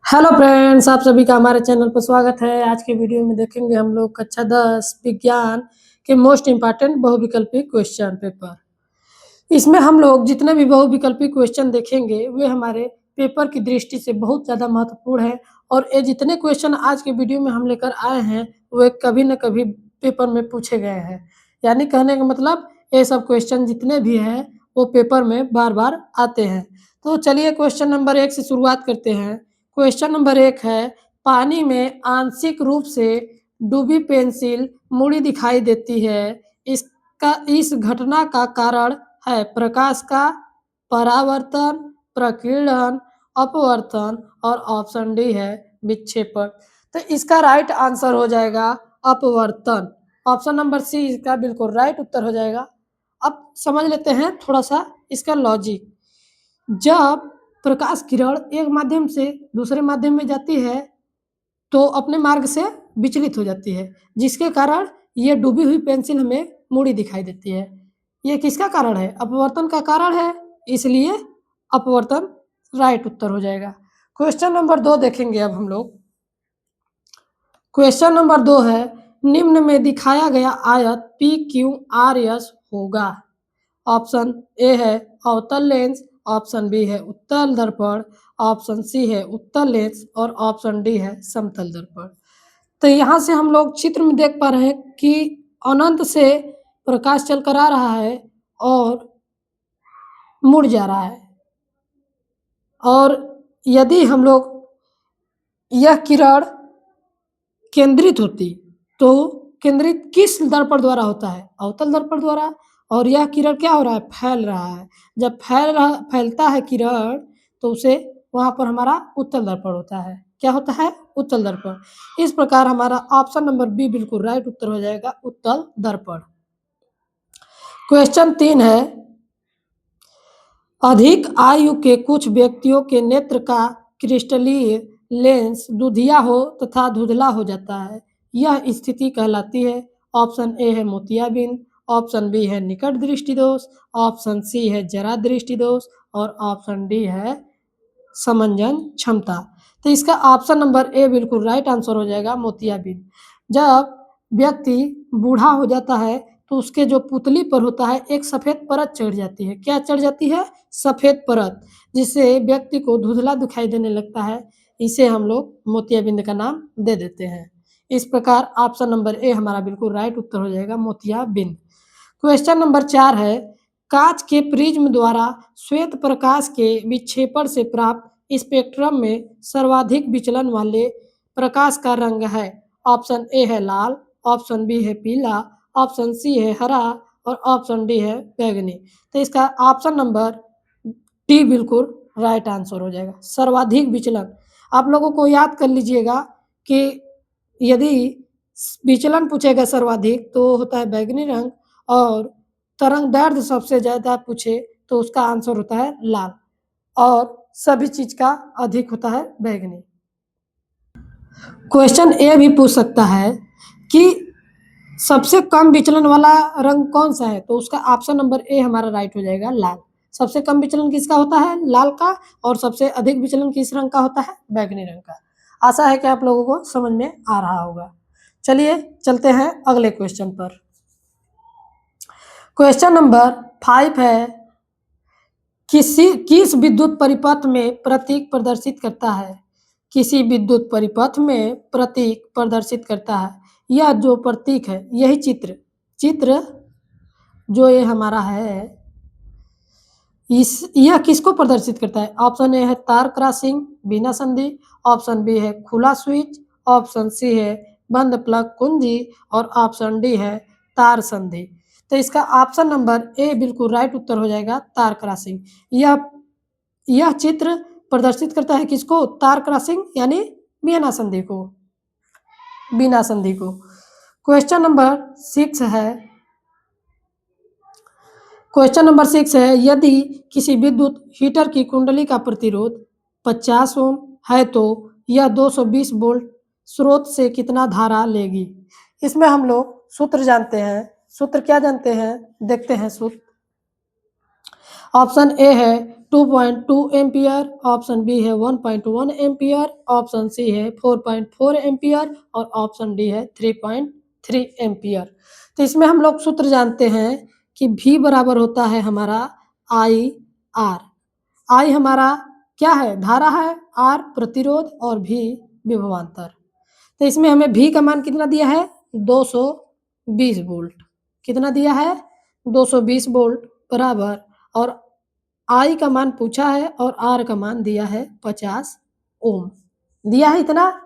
Hello friends, आप सभी का हमारे चैनल पर स्वागत है। आज के वीडियो में देखेंगे हम लोग कक्षा 10 विज्ञान के मोस्ट इम्पॉर्टेंट बहुविकल्पी क्वेश्चन पेपर। इसमें हम लोग जितने भी बहुविकल्पी क्वेश्चन देखेंगे वे हमारे पेपर की दृष्टि से बहुत ज़्यादा महत्वपूर्ण है और ये जितने क्वेश्चन आज के वीडियो में हम लेकर आए हैं वे कभी न कभी पेपर में पूछे गए हैं। यानी कहने का मतलब ये सब क्वेश्चन जितने भी हैं वो पेपर में बार-बार आते हैं। तो चलिए क्वेश्चन नंबर 1 से शुरुआत करते हैं। क्वेश्चन नंबर 1 है, पानी में आंशिक रूप से डूबी पेंसिल मुड़ी दिखाई देती है। इस घटना का कारण है प्रकाश का परावर्तन, प्रकीर्णन, अपवर्तन और ऑप्शन डी है विक्षेपण। तो इसका राइट आंसर हो जाएगा अपवर्तन। ऑप्शन नंबर सी इसका बिल्कुल राइट उत्तर हो जाएगा। अब समझ लेते हैं थोड़ा सा इसका लॉजिक। जब प्रकाश किरण एक माध्यम से दूसरे माध्यम में जाती है तो अपने मार्ग से विचलित हो जाती है, जिसके कारण ये डूबी हुई पेंसिल हमें मुड़ी दिखाई देती है। ये किसका कारण है? अपवर्तन का कारण है, इसलिए अपवर्तन राइट उत्तर हो जाएगा। क्वेश्चन नंबर 2 देखेंगे अब हम लोग। क्वेश्चन नंबर 2 है, निम्न में दिखाया गया आयत PQRS होगा। ऑप्शन ए है अवतल लेंस, ऑप्शन बी है उत्तल दर्पण, ऑप्शन सी है उत्तल लेंस और ऑप्शन डी है समतल दर्पण। तो यहाँ से हम लोग चित्र में देख पा रहे हैं कि अनंत से प्रकाश चलकर आ रहा है और मुड़ जा रहा है। और यदि हम लोग यह किरण केंद्रित होती तो केंद्रित किस दर्पण द्वारा होता है? अवतल दर्पण द्वारा। और यह किरण क्या हो रहा है? फैल रहा है। जब फैलता है किरण तो उसे वहाँ पर हमारा उत्तल दर्पण होता है। क्या होता है? उत्तल दर्पण। इस प्रकार हमारा ऑप्शन नंबर बी बिल्कुल राइट उत्तर हो जाएगा, उत्तल दर्पण। क्वेश्चन 3 है, अधिक आयु के कुछ व्यक्तियों के नेत्र का क्रिस्टलीय लेंस दुधिया हो तथा धुंधला हो जाता है। यह स्थिति कहलाती है। ऑप्शन ए है मोतियाबिंद, ऑप्शन बी है निकट दृष्टि दोष, ऑप्शन सी है जरा दृष्टि दोष और ऑप्शन डी है समंजन क्षमता। तो इसका ऑप्शन नंबर ए बिल्कुल राइट आंसर हो जाएगा, मोतियाबिंद। जब व्यक्ति बूढ़ा हो जाता है तो उसके जो पुतली पर होता है एक सफ़ेद परत चढ़ जाती है। क्या चढ़ जाती है? सफ़ेद परत, जिससे व्यक्ति को धुंधला दिखाई देने लगता है। इसे हम लोग मोतियाबिंद का नाम दे देते हैं। इस प्रकार ऑप्शन नंबर ए हमारा बिल्कुल राइट उत्तर हो जाएगा, मोतियाबिंद। क्वेश्चन नंबर 4 है, कांच के प्रिज्म द्वारा श्वेत प्रकाश के विक्षेपण से प्राप्त स्पेक्ट्रम में सर्वाधिक विचलन वाले प्रकाश का रंग है। ऑप्शन ए है लाल, ऑप्शन बी है पीला, ऑप्शन सी है हरा और ऑप्शन डी है बैंगनी। तो इसका ऑप्शन नंबर डी बिल्कुल राइट आंसर हो जाएगा, सर्वाधिक विचलन। आप लोगों को याद कर लीजिएगा कि यदि विचलन पूछेगा सर्वाधिक तो होता है बैंगनी रंग और तरंग दैर्ध्य सबसे ज़्यादा पूछे तो उसका आंसर होता है लाल और सभी चीज़ का अधिक होता है बैंगनी। क्वेश्चन ए भी पूछ सकता है कि सबसे कम विचलन वाला रंग कौन सा है? तो उसका ऑप्शन नंबर ए हमारा राइट हो जाएगा, लाल। सबसे कम विचलन किसका होता है? लाल का। और सबसे अधिक विचलन किस रंग का होता है? बैंगनी रंग का। आशा है कि आप लोगों को समझ में आ रहा होगा। चलिए चलते हैं अगले क्वेश्चन पर। क्वेश्चन नंबर 5 है, किस विद्युत परिपथ में प्रतीक प्रदर्शित करता है? किसी विद्युत परिपथ में प्रतीक प्रदर्शित करता है। यह जो प्रतीक है, यही चित्र जो ये हमारा है, यह किसको प्रदर्शित करता है? ऑप्शन ए है तार क्रॉसिंग बिना संधि, ऑप्शन बी है खुला स्विच, ऑप्शन सी है बंद प्लग कुंजी और ऑप्शन डी है तार संधि। तो इसका ऑप्शन नंबर ए बिल्कुल राइट उत्तर हो जाएगा, तार क्रॉसिंग। यह चित्र प्रदर्शित करता है किसको? तार क्रॉसिंग यानी बिना संधि को, बिना संधि को। क्वेश्चन नंबर 6 है, क्वेश्चन नंबर 6 है, यदि किसी विद्युत हीटर की कुंडली का प्रतिरोध 50 ओम है तो यह 220 वोल्ट स्रोत से कितना धारा लेगी? इसमें हम लोग सूत्र जानते हैं। सूत्र क्या जानते हैं? देखते हैं सूत्र। ऑप्शन ए है 2.2 एम्पियर, ऑप्शन बी है 1.1 एम्पियर, ऑप्शन सी है 4.4 एम्पियर और ऑप्शन डी है 3.3 एम्पियर। तो इसमें हम लोग सूत्र जानते हैं कि V बराबर होता है हमारा आई आर। आई हमारा क्या है? धारा है, आर प्रतिरोध और भी विभवांतर। तो इसमें हमें V का मान कितना दिया है? 220 वोल्ट। कितना दिया है? 220 वोल्ट बराबर, और आई का मान पूछा है और आर का मान दिया है 50 ओम। दिया है इतना।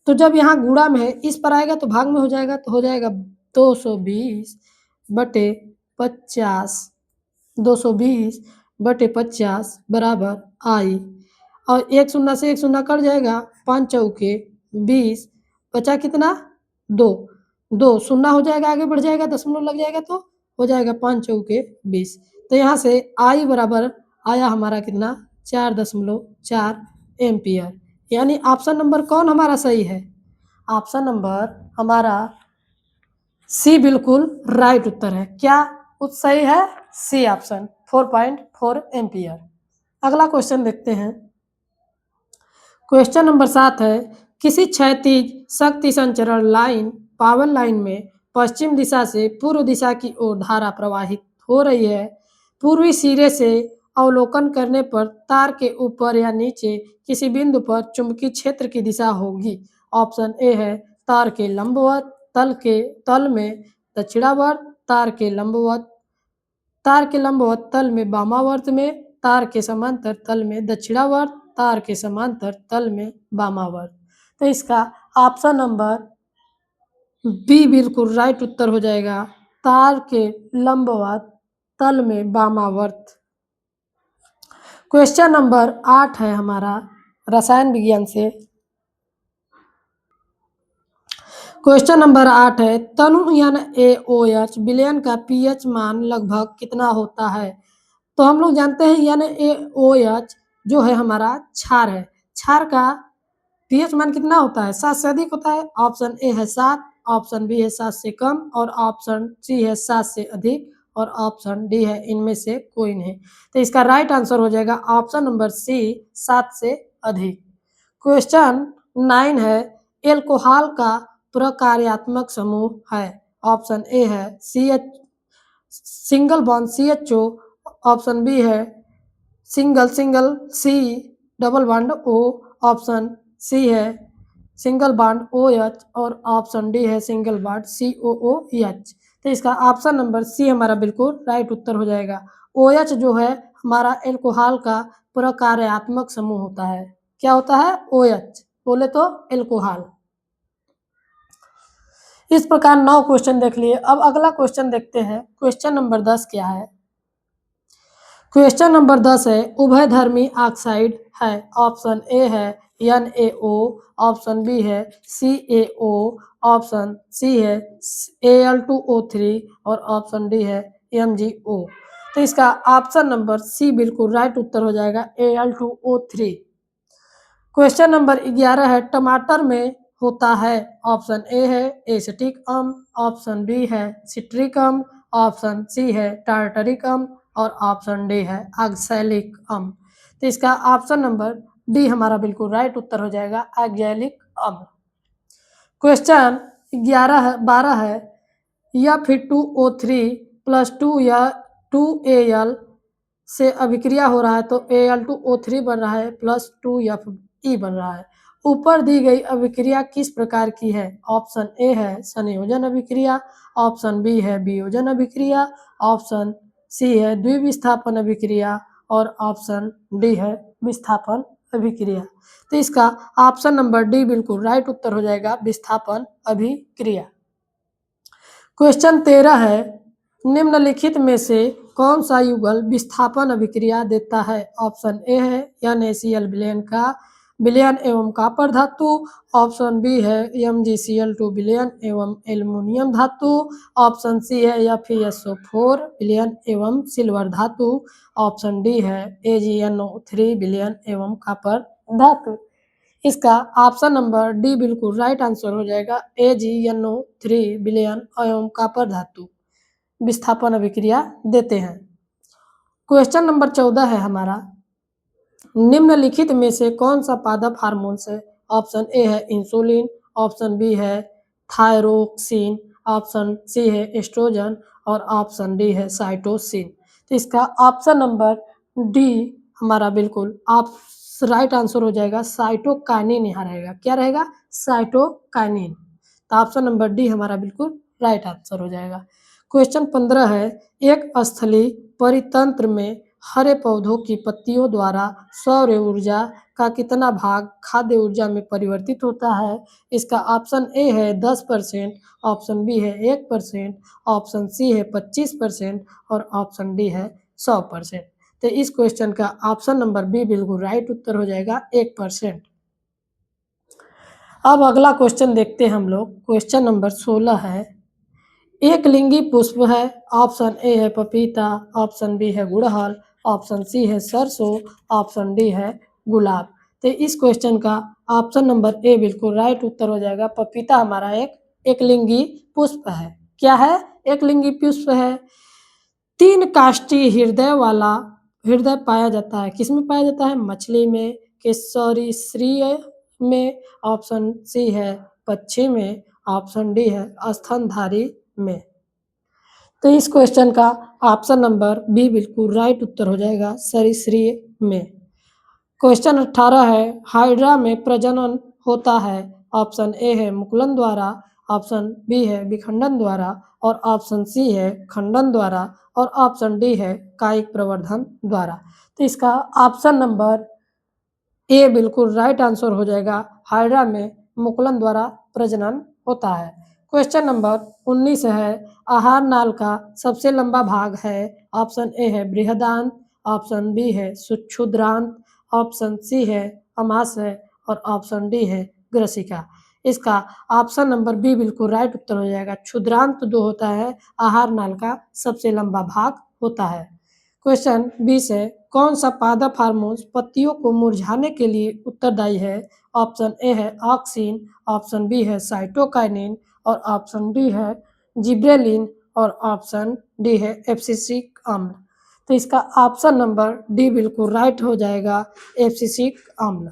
तो जब यहाँ गुणा में है, इस पर आएगा तो भाग में हो जाएगा, तो हो जाएगा 220 बटे 50, 220 बटे 50 बराबर आई, और एक शून्य से एक शून्य कट जाएगा, 5 चौके 20, बचा कितना? 2, 2 शून्य हो जाएगा, आगे बढ़ जाएगा, दशमलव लग जाएगा तो हो जाएगा 5 चौके 20। तो यहाँ से आई बराबर आया हमारा कितना? 4.4 एम्पियर। यानी ऑप्शन नंबर कौन हमारा सही है? ऑप्शन नंबर हमारा सी बिल्कुल राइट उत्तर है। क्या सही है? C option 4.4 ampere. अगला क्वेश्चन देखते हैं। क्वेश्चन नंबर 7 है, किसी क्षैतिज शक्ति संचरण लाइन पावर लाइन में पश्चिम दिशा से पूर्व दिशा की ओर धारा प्रवाहित हो रही है। पूर्वी सिरे से अवलोकन करने पर तार के ऊपर या नीचे किसी बिंदु पर चुंबकीय क्षेत्र की दिशा होगी। ऑप्शन ए है तार के लंबवत, तल में दक्षिणावर्त, तार के लंबवत तल में वामावर्त में, तार के समांतर तल में दक्षिणावर्त, तार के समांतर तल में वामावर्त। तो इसका ऑप्शन नंबर बी बिल्कुल राइट उत्तर हो जाएगा, तार के लंबवत तल में वामावर्त। क्वेश्चन नंबर 8 है हमारा रसायन विज्ञान से। क्वेश्चन नंबर 8 है, तनु NaOH विलयन का पीएच मान लगभग कितना होता है? तो हम लोग जानते हैं NaOH जो है हमारा क्षार है। क्षार का पीएच मान कितना होता है? 7 से अधिक होता है। ऑप्शन ए है 7, ऑप्शन बी है 7 से कम और ऑप्शन सी है 7 से अधिक और ऑप्शन डी है इनमें से कोई नहीं। तो इसका राइट आंसर हो जाएगा ऑप्शन नंबर सी, 7 से अधिक। क्वेश्चन 9 है, एल्कोहल का प्रकार्यात्मक समूह है। ऑप्शन ए है CH single bond CHO, option B है single single C double bond O, option C है सिंगल बॉन्ड OH और ऑप्शन डी है सिंगल बॉन्ड COOH। तो इसका ऑप्शन नंबर सी हमारा बिल्कुल राइट उत्तर हो जाएगा। OH जो है हमारा एल्कोहल का प्रकार्यात्मक समूह होता है। क्या होता है? OH बोले तो एल्कोहल। इस प्रकार 9 क्वेश्चन देख लिए। अब अगला क्वेश्चन देखते हैं। क्वेश्चन नंबर 10 क्या है? क्वेश्चन नंबर 10 है, उभयधर्मी ऑक्साइड है। ऑप्शन ए है NaO, ऑप्शन बी है CaO, ऑप्शन सी है Al2O3 और ऑप्शन डी है MgO। तो इसका ऑप्शन नंबर सी बिल्कुल राइट उत्तर हो जाएगा, Al2O3। क्वेश्चन नंबर 11 है, टमाटर में होता है। ऑप्शन ए है एसिटिक अम्ल, ऑप्शन बी है सिट्रिक अम्ल, ऑप्शन सी है टार्टरिक अम्ल और ऑप्शन डी है ऑक्सैलिक अम्ल। तो इसका ऑप्शन नंबर डी हमारा बिल्कुल राइट उत्तर हो जाएगा, ऑक्सैलिक अम्ल। क्वेश्चन 12 है, या फिर 2O3 प्लस 2 या 2Al से अभिक्रिया हो रहा है तो Al2O3 बन रहा है प्लस 2Fe बन रहा है। ऊपर दी गई अभिक्रिया किस प्रकार की है? ऑप्शन ए है संयोजन अभिक्रिया, ऑप्शन बी है वियोजन अभिक्रिया, ऑप्शन सी है द्विविस्थापन अभिक्रिया और ऑप्शन डी है विस्थापन अभिक्रिया। तो इसका ऑप्शन नंबर डी बिल्कुल राइट उत्तर हो जाएगा, विस्थापन अभिक्रिया। क्वेश्चन 13 है, निम्नलिखित में से कौन सा युगल विस्थापन अभिक्रिया देता है? ऑप्शन ए है NaCl विलयन एवं कॉपर धातु, ऑप्शन बी है MgCl2 विलयन एवं एल्युमिनियम धातु, ऑप्शन सी है FeSO4 विलयन एवं सिल्वर धातु, ऑप्शन डी है AgNO3 विलयन एवं कॉपर धातु। इसका ऑप्शन नंबर डी बिल्कुल राइट आंसर हो जाएगा, AgNO3 विलयन एवं कॉपर धातु विस्थापन अभिक्रिया देते हैं। क्वेश्चन नंबर 14 है हमारा, निम्नलिखित में से कौन सा पादप हार्मोन्स है? ऑप्शन ए है इंसुलिन, ऑप्शन बी है थायरोक्सिन, ऑप्शन सी है एस्ट्रोजन और ऑप्शन डी है साइटोसिन। तो इसका ऑप्शन नंबर डी हमारा बिल्कुल आप राइट आंसर हो जाएगा। साइटोकाइनिन यहाँ रहेगा। क्या रहेगा? साइटोकाइनिन। तो ऑप्शन नंबर डी हमारा बिल्कुल राइट आंसर हो जाएगा। क्वेश्चन 15 है, एक स्थलीय परितंत्र में हरे पौधों की पत्तियों द्वारा सौर ऊर्जा का कितना भाग खाद्य ऊर्जा में परिवर्तित होता है? इसका ऑप्शन ए है 10%, ऑप्शन बी है 1%, ऑप्शन सी है 25% और ऑप्शन डी है 100%। तो इस क्वेश्चन का ऑप्शन नंबर बी बिल्कुल राइट उत्तर हो जाएगा 1%। अब अगला क्वेश्चन देखते हैं हम लोग। क्वेश्चन नंबर 16 है, एक लिंगी पुष्प है। ऑप्शन ए है पपीता, ऑप्शन बी है गुड़हल, ऑप्शन सी है सरसों, ऑप्शन डी है गुलाब। तो इस क्वेश्चन का ऑप्शन नंबर ए बिल्कुल राइट उत्तर हो जाएगा। पपीता हमारा एक लिंगी पुष्प है। क्या है? एक लिंगी पुष्प है। 3 काष्ठी हृदय वाला हृदय पाया जाता है। किसमें पाया जाता है? मछली में, केसरीश्रीय में, ऑप्शन सी है पक्षी में, ऑप्शन डी है स्तनधारी में। तो इस क्वेश्चन का ऑप्शन नंबर बी बिल्कुल राइट उत्तर हो जाएगा सरीसृप में। क्वेश्चन 18 है, हाइड्रा में प्रजनन होता है। ऑप्शन ए है मुकुलन द्वारा, ऑप्शन बी है विखंडन द्वारा और ऑप्शन सी है खंडन द्वारा और ऑप्शन डी है कायिक प्रवर्धन द्वारा। तो इसका ऑप्शन नंबर ए बिल्कुल राइट आंसर हो जाएगा। हाइड्रा में मुकुलन द्वारा प्रजनन होता है। क्वेश्चन नंबर 19 है, आहार नाल का सबसे लंबा भाग है। ऑप्शन ए है बृहदांत, ऑप्शन बी है सुक्षुद्रांत, ऑप्शन सी है अमाशय और ऑप्शन डी है ग्रसिका। इसका ऑप्शन नंबर बी बिल्कुल राइट उत्तर हो जाएगा। क्षुद्रांत जो होता है आहार नाल का सबसे लंबा भाग होता है। क्वेश्चन 20 है, कौन सा पादप हार्मोन पत्तियों को मुरझाने के लिए उत्तरदायी है? ऑप्शन ए है ऑक्सिन, ऑप्शन बी है साइटोकाइनिन और ऑप्शन डी है जिब्रेलिन और ऑप्शन डी है एब्सिसिक अम्ल। तो इसका ऑप्शन नंबर डी बिल्कुल राइट हो जाएगा, एब्सिसिक अम्ल।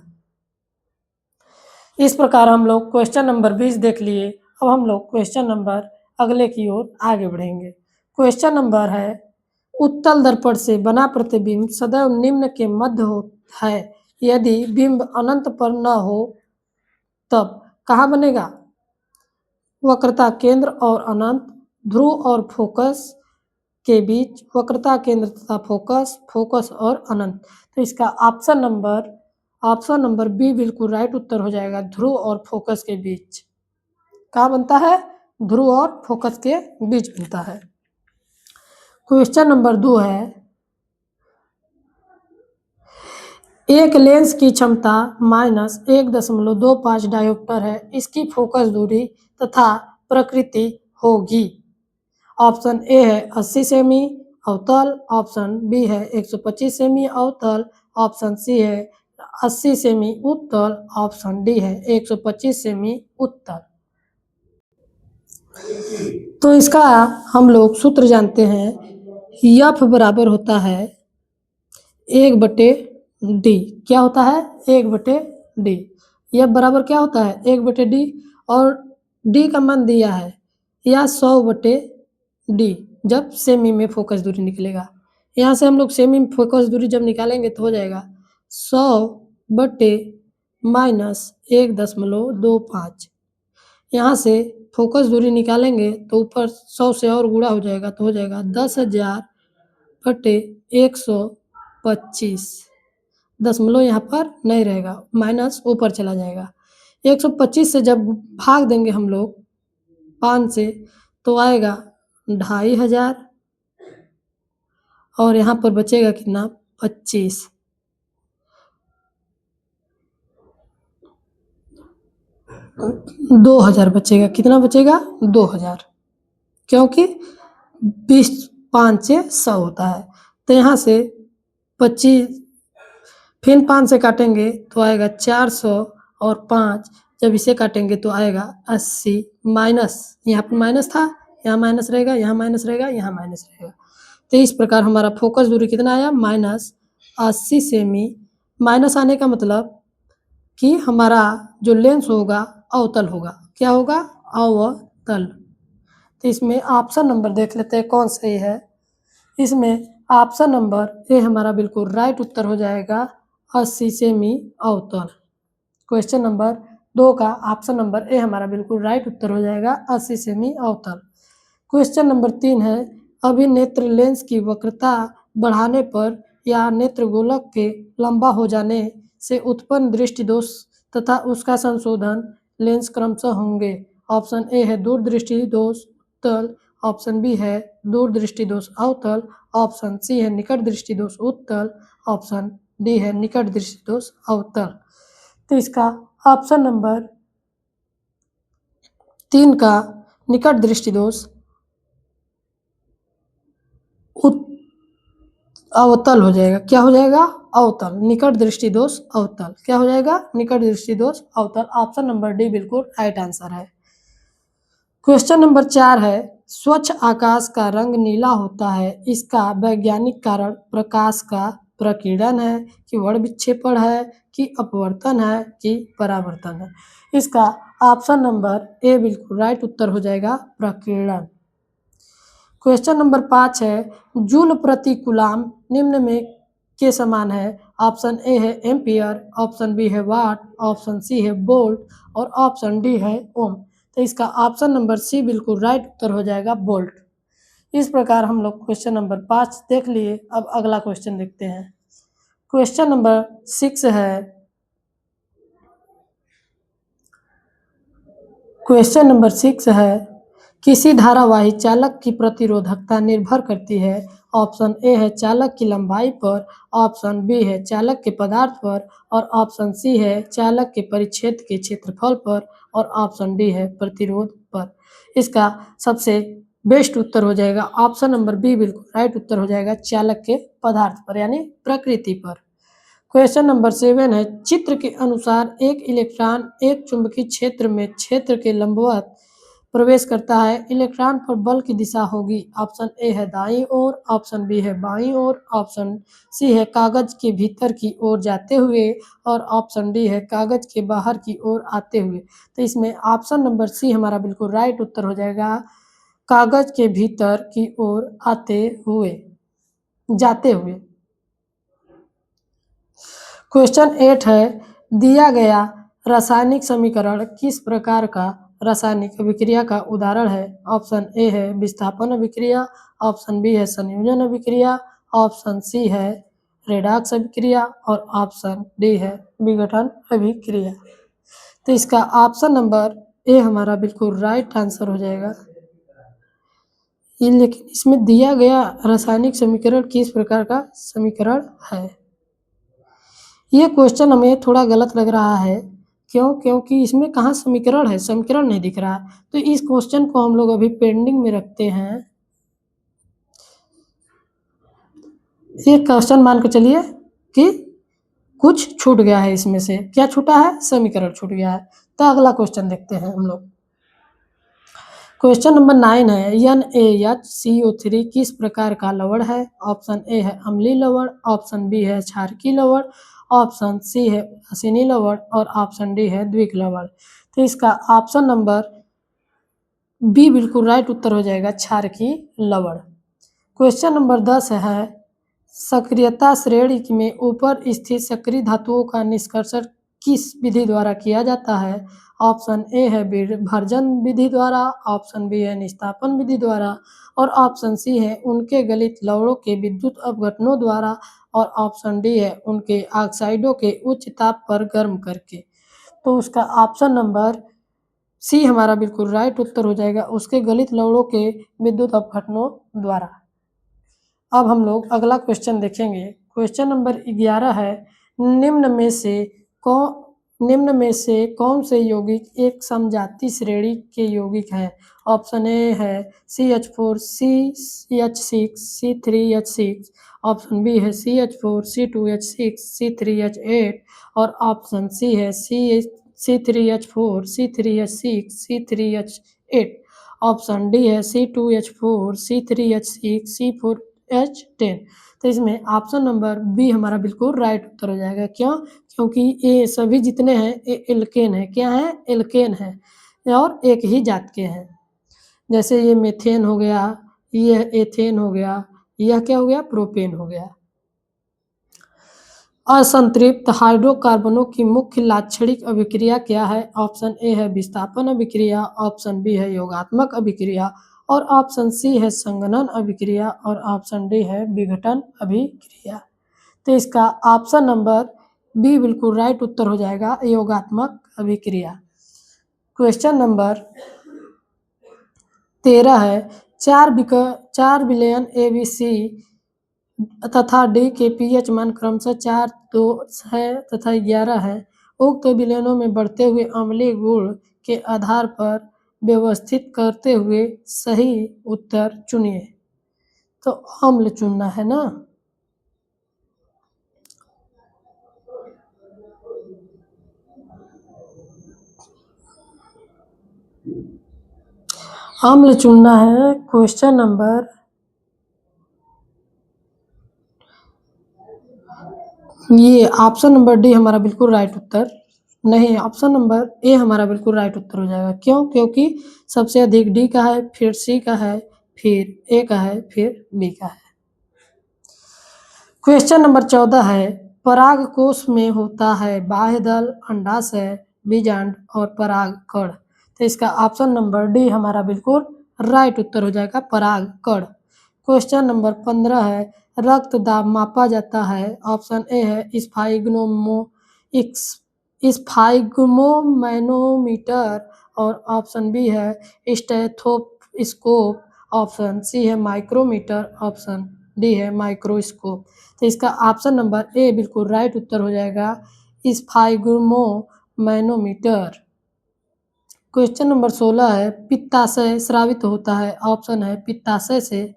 इस प्रकार हम लोग क्वेश्चन नंबर 20 देख लिए। अब हम लोग क्वेश्चन नंबर अगले की ओर आगे बढ़ेंगे। क्वेश्चन नंबर है, उत्तल दर्पण से बना प्रतिबिंब सदैव निम्न के मध्य है। यदि बिंब अनंत पर न हो तब कहाँ बनेगा? वक्रता केंद्र और अनंत, ध्रुव और फोकस के बीच, वक्रता केंद्र तथा फोकस, फोकस और अनंत। तो इसका ऑप्शन नंबर बी बिल्कुल राइट उत्तर हो जाएगा। ध्रुव और फोकस के बीच कहाँ बनता है? ध्रुव और फोकस के बीच बनता है। क्वेश्चन नंबर 2 है, एक लेंस की क्षमता -1.25 डायोप्टर है। इसकी फोकस दूरी तथा प्रकृति होगी। ऑप्शन ए है 80 सेमी अवतल, ऑप्शन बी है 125 सेमी अवतल, ऑप्शन सी है 80 सेमी उत्तल, ऑप्शन डी है 125 सेमी उत्तल। तो इसका हम लोग सूत्र जानते हैं, एफ बराबर होता है 1/d। क्या होता है? 1/d। एफ बराबर क्या होता है? 1/d और डी का मान दिया है या 100/d जब सेमी में फोकस दूरी निकलेगा। यहाँ से हम लोग सेमी में फोकस दूरी जब निकालेंगे तो हो जाएगा 100/-1.25। यहाँ से फोकस दूरी निकालेंगे तो ऊपर 100 से और गुणा हो जाएगा तो हो जाएगा 10,000/125। दशमलव यहाँ पर नहीं रहेगा, माइनस ऊपर चला जाएगा। 125 से जब भाग देंगे हम लोग 5 से तो आएगा 2,500 और यहाँ पर बचेगा कितना? 25। 2,000 बचेगा। कितना बचेगा? 2,000, क्योंकि 20 5 से 100 होता है। तो यहाँ से 25 फिर 5 से काटेंगे तो आएगा 400 और 5 जब इसे काटेंगे तो आएगा 80 माइनस, यहाँ पर माइनस था, यहाँ माइनस रहेगा, यहाँ माइनस रहेगा, यहाँ माइनस रहेगा। तो इस प्रकार हमारा फोकस दूरी कितना आया? -80 सेमी माइनस आने का मतलब कि हमारा जो लेंस होगा अवतल होगा। क्या होगा? अवतल। तो इसमें ऑप्शन नंबर देख लेते हैं कौन सही है। इसमें ऑप्शन नंबर ए हमारा बिल्कुल राइट उत्तर हो जाएगा, 80 सेमी अवतल। क्वेश्चन नंबर 2 का ऑप्शन नंबर ए हमारा बिल्कुल राइट उत्तर हो जाएगा, 80 सेमी अवतल। क्वेश्चन नंबर 3 है, अभिनेत्र लेंस की वक्रता बढ़ाने पर या नेत्र गोलक के लंबा हो जाने से उत्पन्न दृष्टि दोष तथा उसका संशोधन लेंस क्रमशः होंगे। ऑप्शन ए है दूरदृष्टि दोष उत्तल, ऑप्शन बी है दूरदृष्टि दोष अवतल, ऑप्शन सी है निकट दृष्टि दोष उत्तल, ऑप्शन डी है निकट दृष्टि दोष अवतल। तो इसका ऑप्शन नंबर 3 का निकट दृष्टि दोष अवतल हो जाएगा। क्या हो जाएगा? अवतल। निकट दृष्टि दोष अवतल। क्या हो जाएगा? निकट दृष्टि दोष अवतल। ऑप्शन नंबर डी बिल्कुल राइट आंसर है। क्वेश्चन नंबर 4 है, स्वच्छ आकाश का रंग नीला होता है, इसका वैज्ञानिक कारण प्रकाश का प्रकीर्णन है कि वर्ण विक्षेपण है कि अपवर्तन है कि परावर्तन है। इसका ऑप्शन नंबर ए बिल्कुल राइट उत्तर हो जाएगा, प्रकीर्णन। क्वेश्चन नंबर 5 है, जूल प्रति कूलाम निम्न में के समान है। ऑप्शन ए है एम्पियर, ऑप्शन बी है वाट, ऑप्शन सी है वोल्ट और ऑप्शन डी है ओम। तो इसका ऑप्शन नंबर सी बिल्कुल राइट उत्तर हो जाएगा, वोल्ट। इस प्रकार हम लोग क्वेश्चन नंबर 5 देख लिए। अब अगला क्वेश्चन देखते हैं। क्वेश्चन नंबर 6 है, क्वेश्चन नंबर 6 है, किसी धारावाही चालक की प्रतिरोधकता निर्भर करती है। ऑप्शन ए है चालक की लंबाई पर, ऑप्शन बी है चालक के पदार्थ पर और ऑप्शन सी है चालक के परिक्षेत्र के क्षेत्रफल पर और ऑप्शन डी है प्रतिरोध पर। इसका सबसे बेस्ट उत्तर हो जाएगा ऑप्शन नंबर बी बिल्कुल राइट उत्तर हो जाएगा, चालक के पदार्थ पर यानी प्रकृति पर। क्वेश्चन नंबर 7 है, चित्र के अनुसार एक इलेक्ट्रॉन एक चुंबकीय क्षेत्र में क्षेत्र के लंबवत प्रवेश करता है, इलेक्ट्रॉन पर बल की दिशा होगी। ऑप्शन ए है दाईं ओर, ऑप्शन बी है बाईं ओर, ऑप्शन सी है कागज के भीतर की ओर जाते हुए और ऑप्शन डी है कागज के बाहर की ओर आते हुए। तो इसमें ऑप्शन नंबर सी हमारा बिल्कुल राइट उत्तर हो जाएगा, कागज के भीतर की ओर आते हुए, जाते हुए। क्वेश्चन 8 है, दिया गया रासायनिक समीकरण किस प्रकार का रासायनिक अभिक्रिया का उदाहरण है। ऑप्शन ए है विस्थापन अभिक्रिया, ऑप्शन बी है संयोजन अभिक्रिया, ऑप्शन सी है रेडॉक्स अभिक्रिया और ऑप्शन डी है विघटन अभिक्रिया। तो इसका ऑप्शन नंबर ए हमारा बिल्कुल राइट आंसर हो जाएगा। लेकिन इसमें दिया गया रासायनिक समीकरण किस प्रकार का समीकरण है। ये क्वेश्चन हमें थोड़ा गलत लग रहा है। क्यों? क्योंकि इसमें कहाँ समीकरण है, समीकरण नहीं दिख रहा। तो इस क्वेश्चन को हम लोग अभी पेंडिंग में रखते हैं। ये क्वेश्चन मान के चलिए कि कुछ छूट गया है इसमें से। क्या छूटा है? समीकरण छूट गया है। तो अगला क्वेश्चन देखते हैं हम लोग। क्वेश्चन नंबर 9 है, NaHCO3 किस प्रकार का लवण है। ऑप्शन ए है अम्लीय लवण, ऑप्शन बी है क्षारकीय लवण, ऑप्शन सी है असीनी लवण और ऑप्शन डी है द्विक लवण। तो इसका ऑप्शन नंबर बी बिल्कुल राइट उत्तर हो जाएगा, क्षारकीय लवण। क्वेश्चन नंबर 10 है, सक्रियता श्रेणी में ऊपर स्थित सक्रिय धातुओं का निष्कर्षण किस विधि द्वारा किया जाता है। ऑप्शन ए है भर्जन विधि द्वारा, ऑप्शन बी है निस्तापन विधि द्वारा और ऑप्शन सी है उनके गलित लवणों के विद्युत अपघटनों द्वारा और ऑप्शन डी है उनके ऑक्साइडों के उच्च ताप पर गर्म करके। तो उसका ऑप्शन नंबर सी हमारा बिल्कुल राइट उत्तर हो जाएगा, उसके गलित लवणों के विद्युत अपघटनों द्वारा। अब हम लोग अगला क्वेश्चन देखेंगे। क्वेश्चन नंबर 11 है, निम्न में से कौन से यौगिक एक समजातीय श्रेणी के यौगिक हैं। ऑप्शन ए है CH4, CH6, C3H6, option B है CH4, C2H6, C3H8 और ऑप्शन सी है C3H4, C3H6, C3H8, option D है C2H4, C3H6, C4H10। तो इसमें ऑप्शन नंबर बी हमारा बिल्कुल राइट उत्तर हो जाएगा। क्यों? क्योंकि ये सभी जितने हैं ये एल्केन है। क्या है? एल्केन है और एक ही जात के हैं। जैसे ये मीथेन हो गया, ये एथेन हो गया, यह क्या हो गया? प्रोपेन हो गया। असंतृप्त हाइड्रोकार्बनों की मुख्य लाक्षणिक अभिक्रिया क्या है? ऑप्शन ए है विस्थापन अभिक्रिया, ऑप्शन बी है योगात्मक अभिक्रिया और ऑप्शन सी है संघनन अभिक्रिया और ऑप्शन डी है विघटन अभिक्रिया। तो इसका ऑप्शन नंबर बी बिल्कुल राइट उत्तर हो जाएगा, योगात्मक अभिक्रिया। क्वेश्चन नंबर 13 है, 4 बिलियन एबीसी तथा डी के पीएच मान क्रमशः 4, 2 है तथा 11 है। उक्त विलयनों में बढ़ते हुए अम्लीय गुण के आधार पर व्यवस्थित करते हुए सही उत्तर चुनिए। तो अम्ल चुनना है ना। अम्ल चुनना है। क्वेश्चन नंबर ये ऑप्शन नंबर डी हमारा बिल्कुल राइट उत्तर नहीं, ऑप्शन नंबर ए हमारा बिल्कुल राइट उत्तर हो जाएगा। क्यों? क्योंकि सबसे अधिक डी का है, फिर सी का है, फिर ए का है, फिर बी का है। क्वेश्चन नंबर 14 है, परागकोश में होता है बाह्य दल, अंडाशय, बीजांड और परागकण। तो इसका ऑप्शन नंबर डी हमारा बिल्कुल राइट उत्तर हो जाएगा, परागकण। क्वेश्चन नंबर 15 है, रक्त दाब मापा जाता है। ऑप्शन ए है स्फाइग्मोमैनोमीटर और ऑप्शन बी है स्टेथोस्कोप, ऑप्शन सी है माइक्रोमीटर, ऑप्शन डी है माइक्रोस्कोप। तो इसका ऑप्शन नंबर ए बिल्कुल राइट उत्तर हो जाएगा, स्फाइग्मोमैनोमीटर। क्वेश्चन नंबर 16 है, पित्ताशय स्रावित होता है। ऑप्शन है पित्ताशय से,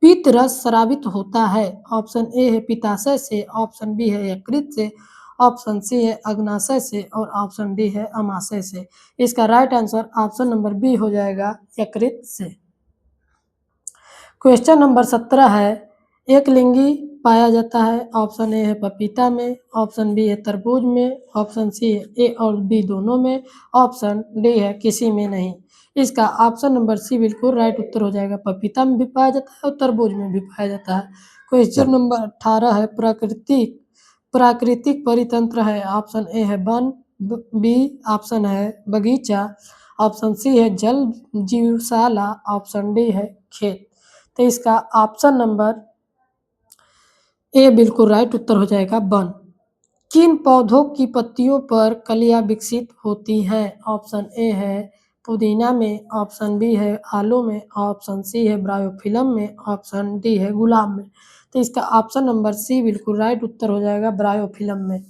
पित्त रस स्रावित होता है। ऑप्शन ए है पित्ताशय से, ऑप्शन बी है यकृत से, ऑप्शन सी है अग्नाशय से और ऑप्शन डी है अमाशय से। इसका right answer option number B हो जाएगा, यकृत से। क्वेश्चन नंबर 17 है, एक लिंगी पाया जाता है। ऑप्शन ए है पपीता में, ऑप्शन बी है तरबूज में, ऑप्शन सी है ए और बी दोनों में, ऑप्शन डी है किसी में नहीं। इसका ऑप्शन नंबर सी बिल्कुल राइट उत्तर हो जाएगा, पपीता में भी पाया जाता है और तरबूज में भी पाया जाता है। क्वेश्चन नंबर 18 है, प्राकृतिक परितंत्र है। ऑप्शन ए है वन, बी ऑप्शन है बगीचा, ऑप्शन सी है जल जीवशाला, ऑप्शन डी है खेत। तो इसका ऑप्शन नंबर ए बिल्कुल राइट उत्तर हो जाएगा, वन। किन पौधों की पत्तियों पर कलियां विकसित होती है? ऑप्शन ए है पुदीना में, ऑप्शन बी है आलू में, ऑप्शन सी है ब्रायोफिलम में, ऑप्शन डी है गुलाब में। तो इसका ऑप्शन नंबर सी बिल्कुल राइट उत्तर हो जाएगा, ब्रायोफिलम में।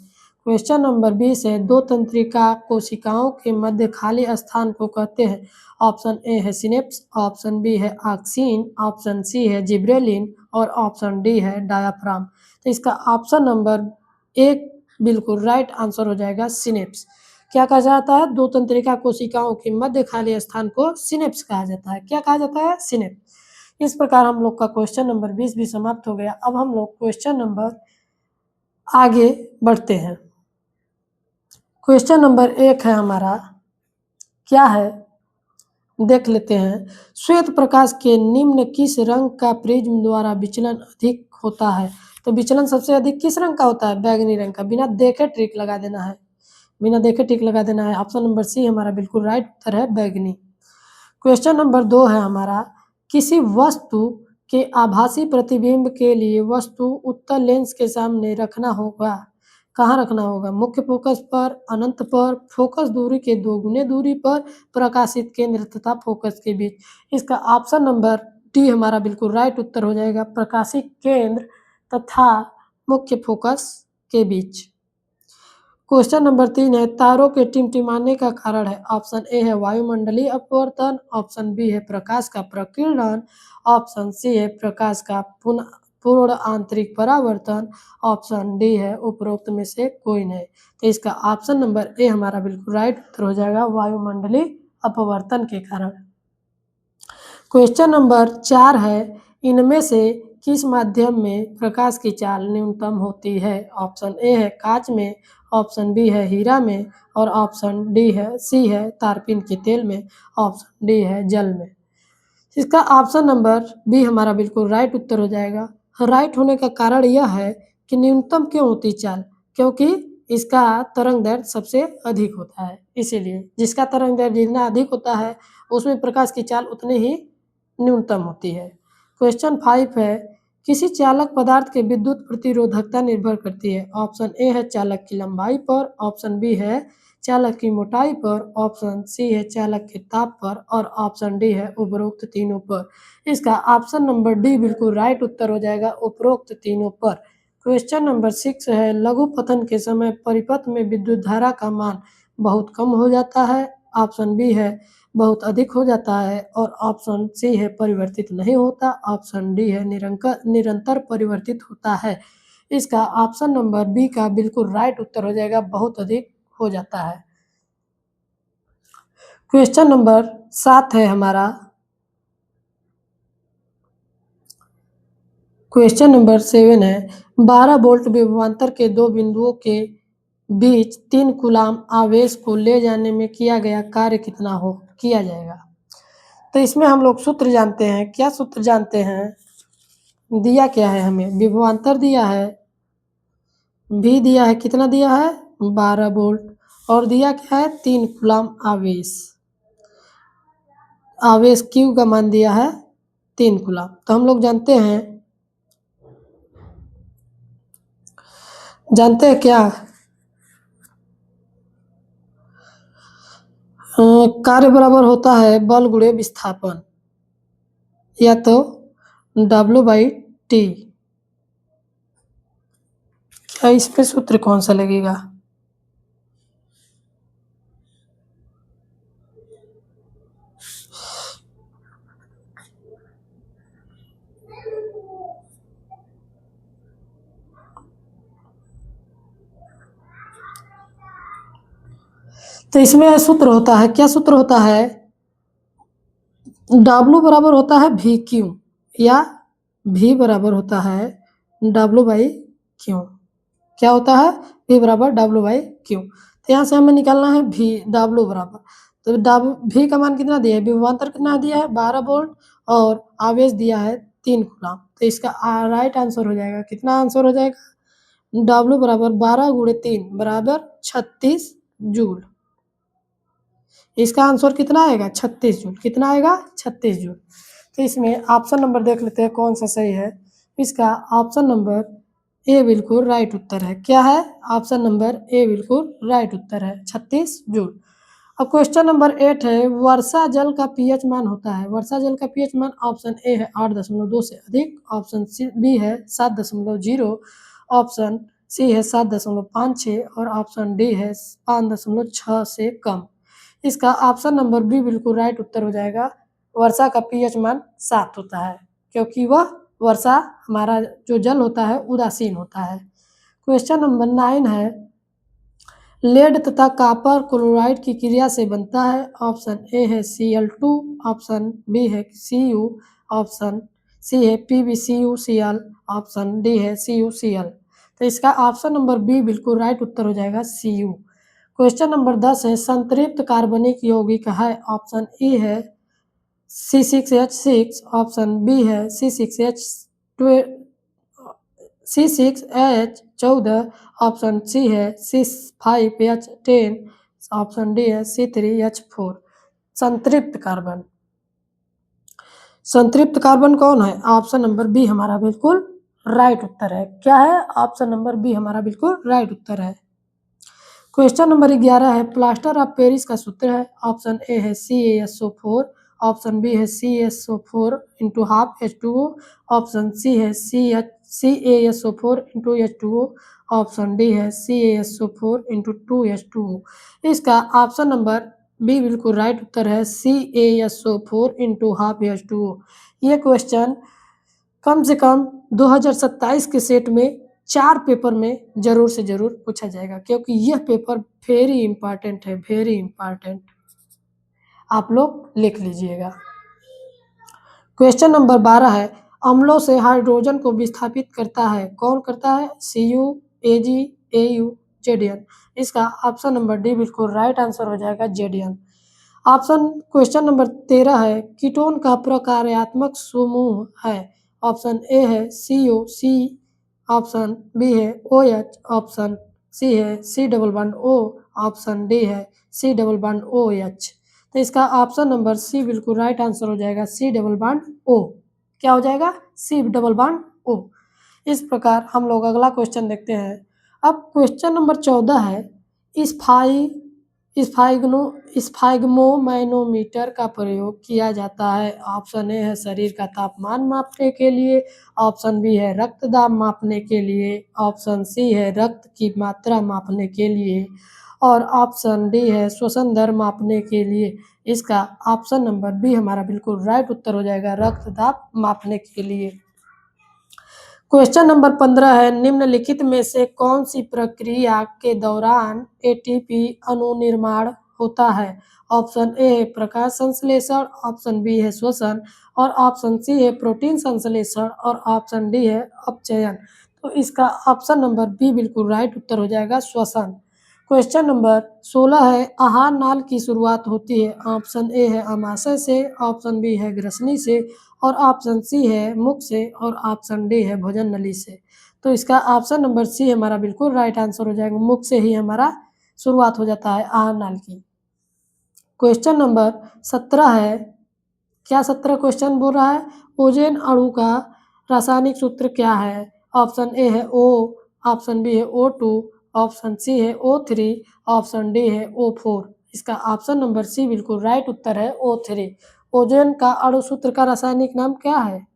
क्वेश्चन नंबर 20 है, दो तंत्रिका कोशिकाओं के मध्य खाली स्थान को कहते हैं। ऑप्शन ए है सिनेप्स, ऑप्शन बी है ऑक्सीन, ऑप्शन सी है जिब्रेलिन और ऑप्शन डी है डायाफ्राम। तो इसका ऑप्शन नंबर एक बिल्कुल राइट आंसर हो जाएगा, सिनेप्स। क्या कहा जाता है? दो तंत्रिका कोशिकाओं के मध्य खाली स्थान को सिनेप्स कहा जाता है। क्या कहा जाता है? सिनेप्स। इस प्रकार हम लोग का क्वेश्चन नंबर 20 भी समाप्त हो गया। अब हम लोग क्वेश्चन नंबर आगे बढ़ते हैं। क्वेश्चन नंबर 1 है हमारा, क्या है देख लेते हैं। श्वेत प्रकाश के निम्न किस रंग का प्रिज्म द्वारा विचलन अधिक होता है? तो विचलन सबसे अधिक किस रंग का होता है? बैगनी रंग का। बिना देखे ट्रिक लगा देना है, बिना देखे टिक लगा देना है। ऑप्शन नंबर सी हमारा बिल्कुल राइट उत्तर है, बैगनी। क्वेश्चन नंबर 2 है हमारा, किसी वस्तु के आभासी प्रतिबिंब के लिए वस्तु उत्तल लेंस के सामने रखना होगा। कहाँ रखना होगा? मुख्य फोकस पर, अनंत पर, फोकस दूरी के दोगुने दूरी पर, प्रकाशित केंद्र तथा फोकस के बीच। इसका ऑप्शन नंबर डी हमारा बिल्कुल राइट उत्तर हो जाएगा, प्रकाशित केंद्र तथा मुख्य फोकस के बीच। क्वेश्चन नंबर 3 है, तारों के टिमटिमाने का कारण है। ऑप्शन ए है वायुमंडलीय अपवर्तन, ऑप्शन बी है प्रकाश का प्रकीर्णन, ऑप्शन सी है प्रकाश का पूर्ण आंतरिक परावर्तन, ऑप्शन डी है उपरोक्त में से कोई नहीं। तो इसका ऑप्शन नंबर ए हमारा बिल्कुल राइट उत्तर हो जाएगा, वायुमंडलीय अपवर्तन के कारण। क्वेश्चन नंबर 4 है, इनमें से किस माध्यम में प्रकाश की चाल न्यूनतम होती है? ऑप्शन ए है कांच में, ऑप्शन बी है हीरा में और ऑप्शन सी है तारपीन के तेल में, ऑप्शन डी है जल में। इसका ऑप्शन नंबर बी हमारा बिल्कुल राइट उत्तर हो जाएगा। राइट होने का कारण यह है कि न्यूनतम क्यों होती चाल, क्योंकि इसका तरंग दैर्ध्य सबसे अधिक होता है, इसीलिए जिसका तरंग दैर्ध्य जितना अधिक होता है उसमें प्रकाश की चाल उतनी ही न्यूनतम होती है। क्वेश्चन 5 है, किसी चालक पदार्थ के विद्युत प्रतिरोधकता निर्भर करती है। ऑप्शन ए है चालक की लंबाई पर, ऑप्शन बी है चालक की मोटाई पर, ऑप्शन सी है चालक के ताप पर और ऑप्शन डी है उपरोक्त तीनों पर। इसका ऑप्शन नंबर डी बिल्कुल राइट उत्तर हो जाएगा, उपरोक्त तीनों पर। क्वेश्चन नंबर 6 है, लघु पतन के समय परिपथ में विद्युत धारा का मान बहुत कम हो जाता है। ऑप्शन बी है बहुत अधिक हो जाता है और ऑप्शन सी है परिवर्तित नहीं होता, ऑप्शन डी है निरंतर परिवर्तित होता है। इसका ऑप्शन नंबर बी का बिल्कुल राइट उत्तर हो जाएगा, बहुत अधिक हो जाता है। क्वेश्चन नंबर 7 है हमारा, क्वेश्चन नंबर 7 है, 12 वोल्ट विभवांतर के दो बिंदुओं के बीच 3 कूलाम आवेश को ले जाने में किया गया कार्य किया जाएगा। तो इसमें हम लोग सूत्र जानते हैं। क्या सूत्र जानते हैं? दिया क्या है हमें? विभवांतर दिया है, भी दिया है, कितना दिया है? 12 वोल्ट और दिया क्या है? 3 कूलाम आवेश। आवेश Q का मान दिया है 3 कूलाम। तो हम लोग जानते हैं क्या? कार्य बराबर होता है बल गुणे विस्थापन, या तो W/T। क्या इसमें सूत्र कौन सा लगेगा? तो इसमें सूत्र होता है, क्या सूत्र होता है? W बराबर होता है VQ या V बराबर होता है W/Q। क्या होता है? V बराबर W/Q। तो यहाँ से हमें निकालना है W बराबर, तो V का मान कितना दिया है? विभवांतर कितना दिया है? 12 वोल्ट और आवेश दिया है 3 कूलाम। तो इसका राइट आंसर हो जाएगा, कितना आंसर हो जाएगा? W बराबर 12 गुणे 3 बराबर 36 जूल। इसका आंसर कितना आएगा? 36 जूल। कितना आएगा? 36 जूल। तो इसमें ऑप्शन नंबर देख लेते हैं कौन सा सही है। इसका ऑप्शन नंबर ए बिल्कुल राइट उत्तर है। क्या है? ऑप्शन नंबर ए बिल्कुल राइट उत्तर है, 36 जूल। अब क्वेश्चन नंबर 8 है, वर्षा जल का पीएच मान होता है। वर्षा जल का पीएच मान ऑप्शन ए है 8.2 से अधिक, ऑप्शन बी है 7.0, ऑप्शन सी है 7.56 और ऑप्शन डी है 5.6 से कम। इसका ऑप्शन नंबर बी बिल्कुल राइट उत्तर हो जाएगा। वर्षा का पीएच मान 7 होता है, क्योंकि वह वर्षा हमारा जो जल होता है उदासीन होता है। क्वेश्चन नंबर 9 है, लेड तथा कॉपर क्लोराइड की क्रिया से बनता है। ऑप्शन ए है Cl2, ऑप्शन बी है Cu, ऑप्शन सी है PbCuCl, ऑप्शन डी है CuCl। तो इसका ऑप्शन नंबर बी बिल्कुल राइट उत्तर हो जाएगा, Cu। क्वेश्चन नंबर 10 है, संतृप्त कार्बनिक यौगिक है। ऑप्शन ए है C6H6, ऑप्शन बी है C6H14, ऑप्शन सी है C5H10, ऑप्शन डी है C3H4। संतृप्त कार्बन, संतृप्त कार्बन कौन है? ऑप्शन नंबर बी हमारा बिल्कुल राइट उत्तर है। क्या है? ऑप्शन नंबर बी हमारा बिल्कुल राइट उत्तर है। क्वेश्चन नंबर 11 है, प्लास्टर ऑफ पेरिस का सूत्र है। ऑप्शन ए है CaSO4, ऑप्शन बी है CaSO4 into half H2O, option C है CaSO4 into H2O, option D है CaSO4 इंटू 2H2O। इसका ऑप्शन नंबर बी बिल्कुल राइट उत्तर है, CaSO4 इंटू हाफ H2O। ये क्वेश्चन कम से कम 2027 के सेट में 4 पेपर में जरूर से जरूर पूछा जाएगा, क्योंकि यह पेपर वेरी इंपॉर्टेंट है, वेरी इंपॉर्टेंट। आप लोग लिख लीजिएगा। क्वेश्चन नंबर 12 है, अम्लों से हाइड्रोजन को विस्थापित करता है? कौन करता है? Cu, Ag, Au, Zn। इसका ऑप्शन नंबर डी बिल्कुल राइट आंसर हो जाएगा Zn। क्वेश्चन नंबर 13 है, कीटोन का प्रकार्यात्मक समूह है? ऑप्शन ए है COC, ऑप्शन बी है OH, ऑप्शन सी है C double bond O, option D है C डबल बॉन्ड OH। तो इसका ऑप्शन नंबर सी बिल्कुल राइट आंसर हो जाएगा C डबल बॉन्ड O। क्या हो जाएगा? C double bond O। इस प्रकार हम लोग अगला क्वेश्चन देखते हैं। अब क्वेश्चन नंबर 14 है, स्फाइग्मोमैनोमीटर का प्रयोग किया जाता है? ऑप्शन ए है शरीर का तापमान मापने के लिए, ऑप्शन बी है रक्त दाब मापने के लिए, ऑप्शन सी है रक्त की मात्रा मापने के लिए, और ऑप्शन डी है श्वसन दर मापने के लिए। इसका ऑप्शन नंबर बी हमारा बिल्कुल राइट उत्तर हो जाएगा, रक्त दाब मापने के लिए। क्वेश्चन नंबर 15 है, निम्नलिखित में से कौन सी प्रक्रिया के दौरान एटीपी अणु निर्माण होता है? ऑप्शन ए है प्रकाश संश्लेषण, ऑप्शन बी है श्वसन, और ऑप्शन सी है प्रोटीन संश्लेषण, और ऑप्शन डी है अपचयन। तो इसका ऑप्शन नंबर बी बिल्कुल राइट उत्तर हो जाएगा, श्वसन। क्वेश्चन नंबर 16 है, आहार नाल की शुरुआत होती है? ऑप्शन ए है अमाशय से, ऑप्शन बी है ग्रसनी से, और ऑप्शन सी है मुख से, और ऑप्शन डी है भोजन नली से। तो इसका ऑप्शन नंबर सी हमारा बिल्कुल राइट आंसर हो जाएगा, मुख से ही हमारा शुरुआत हो जाता है आहार नाल की। क्वेश्चन नंबर 17 है, क्या 17 क्वेश्चन बोल रहा है, ओजोन अणु का रासायनिक सूत्र क्या है? ऑप्शन ए है O, ऑप्शन बी है O2, ऑप्शन सी है O3, ऑप्शन डी है O4। इसका ऑप्शन नंबर सी बिल्कुल राइट उत्तर है O3। ओजोन का अणु सूत्र का रासायनिक नाम क्या है?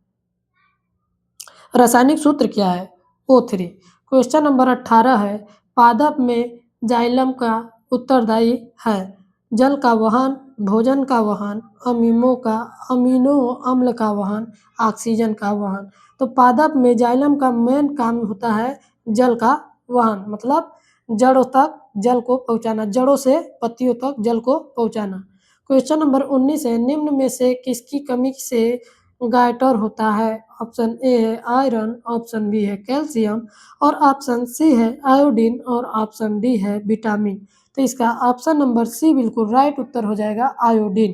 रासायनिक सूत्र क्या है? O3। क्वेश्चन नंबर 18 है, पादप में जाइलम का उत्तरदायी है? जल का वहन, भोजन का वहन, अमीनो अम्ल का वहन, ऑक्सीजन का वहन। तो पादप में जाइलम का मेन काम होता है जल का वहन, मतलब जड़ों तक जल को पहुंचाना, जड़ों से पत्तियों तक जल को पहुंचाना। क्वेश्चन नंबर 19 है, निम्न में से किसकी कमी से गायटर होता है? ऑप्शन ए है आयरन, ऑप्शन बी है कैल्शियम, और ऑप्शन सी है आयोडीन, और ऑप्शन डी है विटामिन। तो इसका ऑप्शन नंबर सी बिल्कुल राइट उत्तर हो जाएगा, आयोडीन।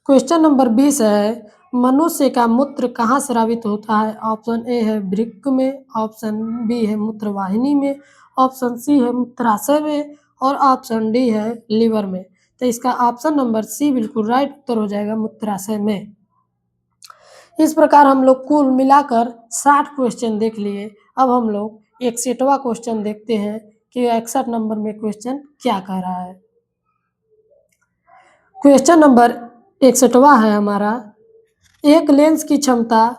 क्वेश्चन नंबर 20 है, मनुष्य का मूत्र कहाँ स्रावित होता है? ऑप्शन ए है वृक्क में, ऑप्शन बी है मूत्रवाहिनी में, ऑप्शन सी है मूत्राशय में, और ऑप्शन डी है लीवर में। तो इसका ऑप्शन नंबर सी बिल्कुल राइट उत्तर हो जाएगा, मूत्राशय में। इस प्रकार हम लोग कुल मिलाकर 60 क्वेश्चन देख लिए। अब हम लोग 61वां क्वेश्चन देखते हैं कि 61 नंबर में क्वेश्चन क्या कह रहा है। क्वेश्चन नंबर 61वां है हमारा, एक लेंस की क्षमता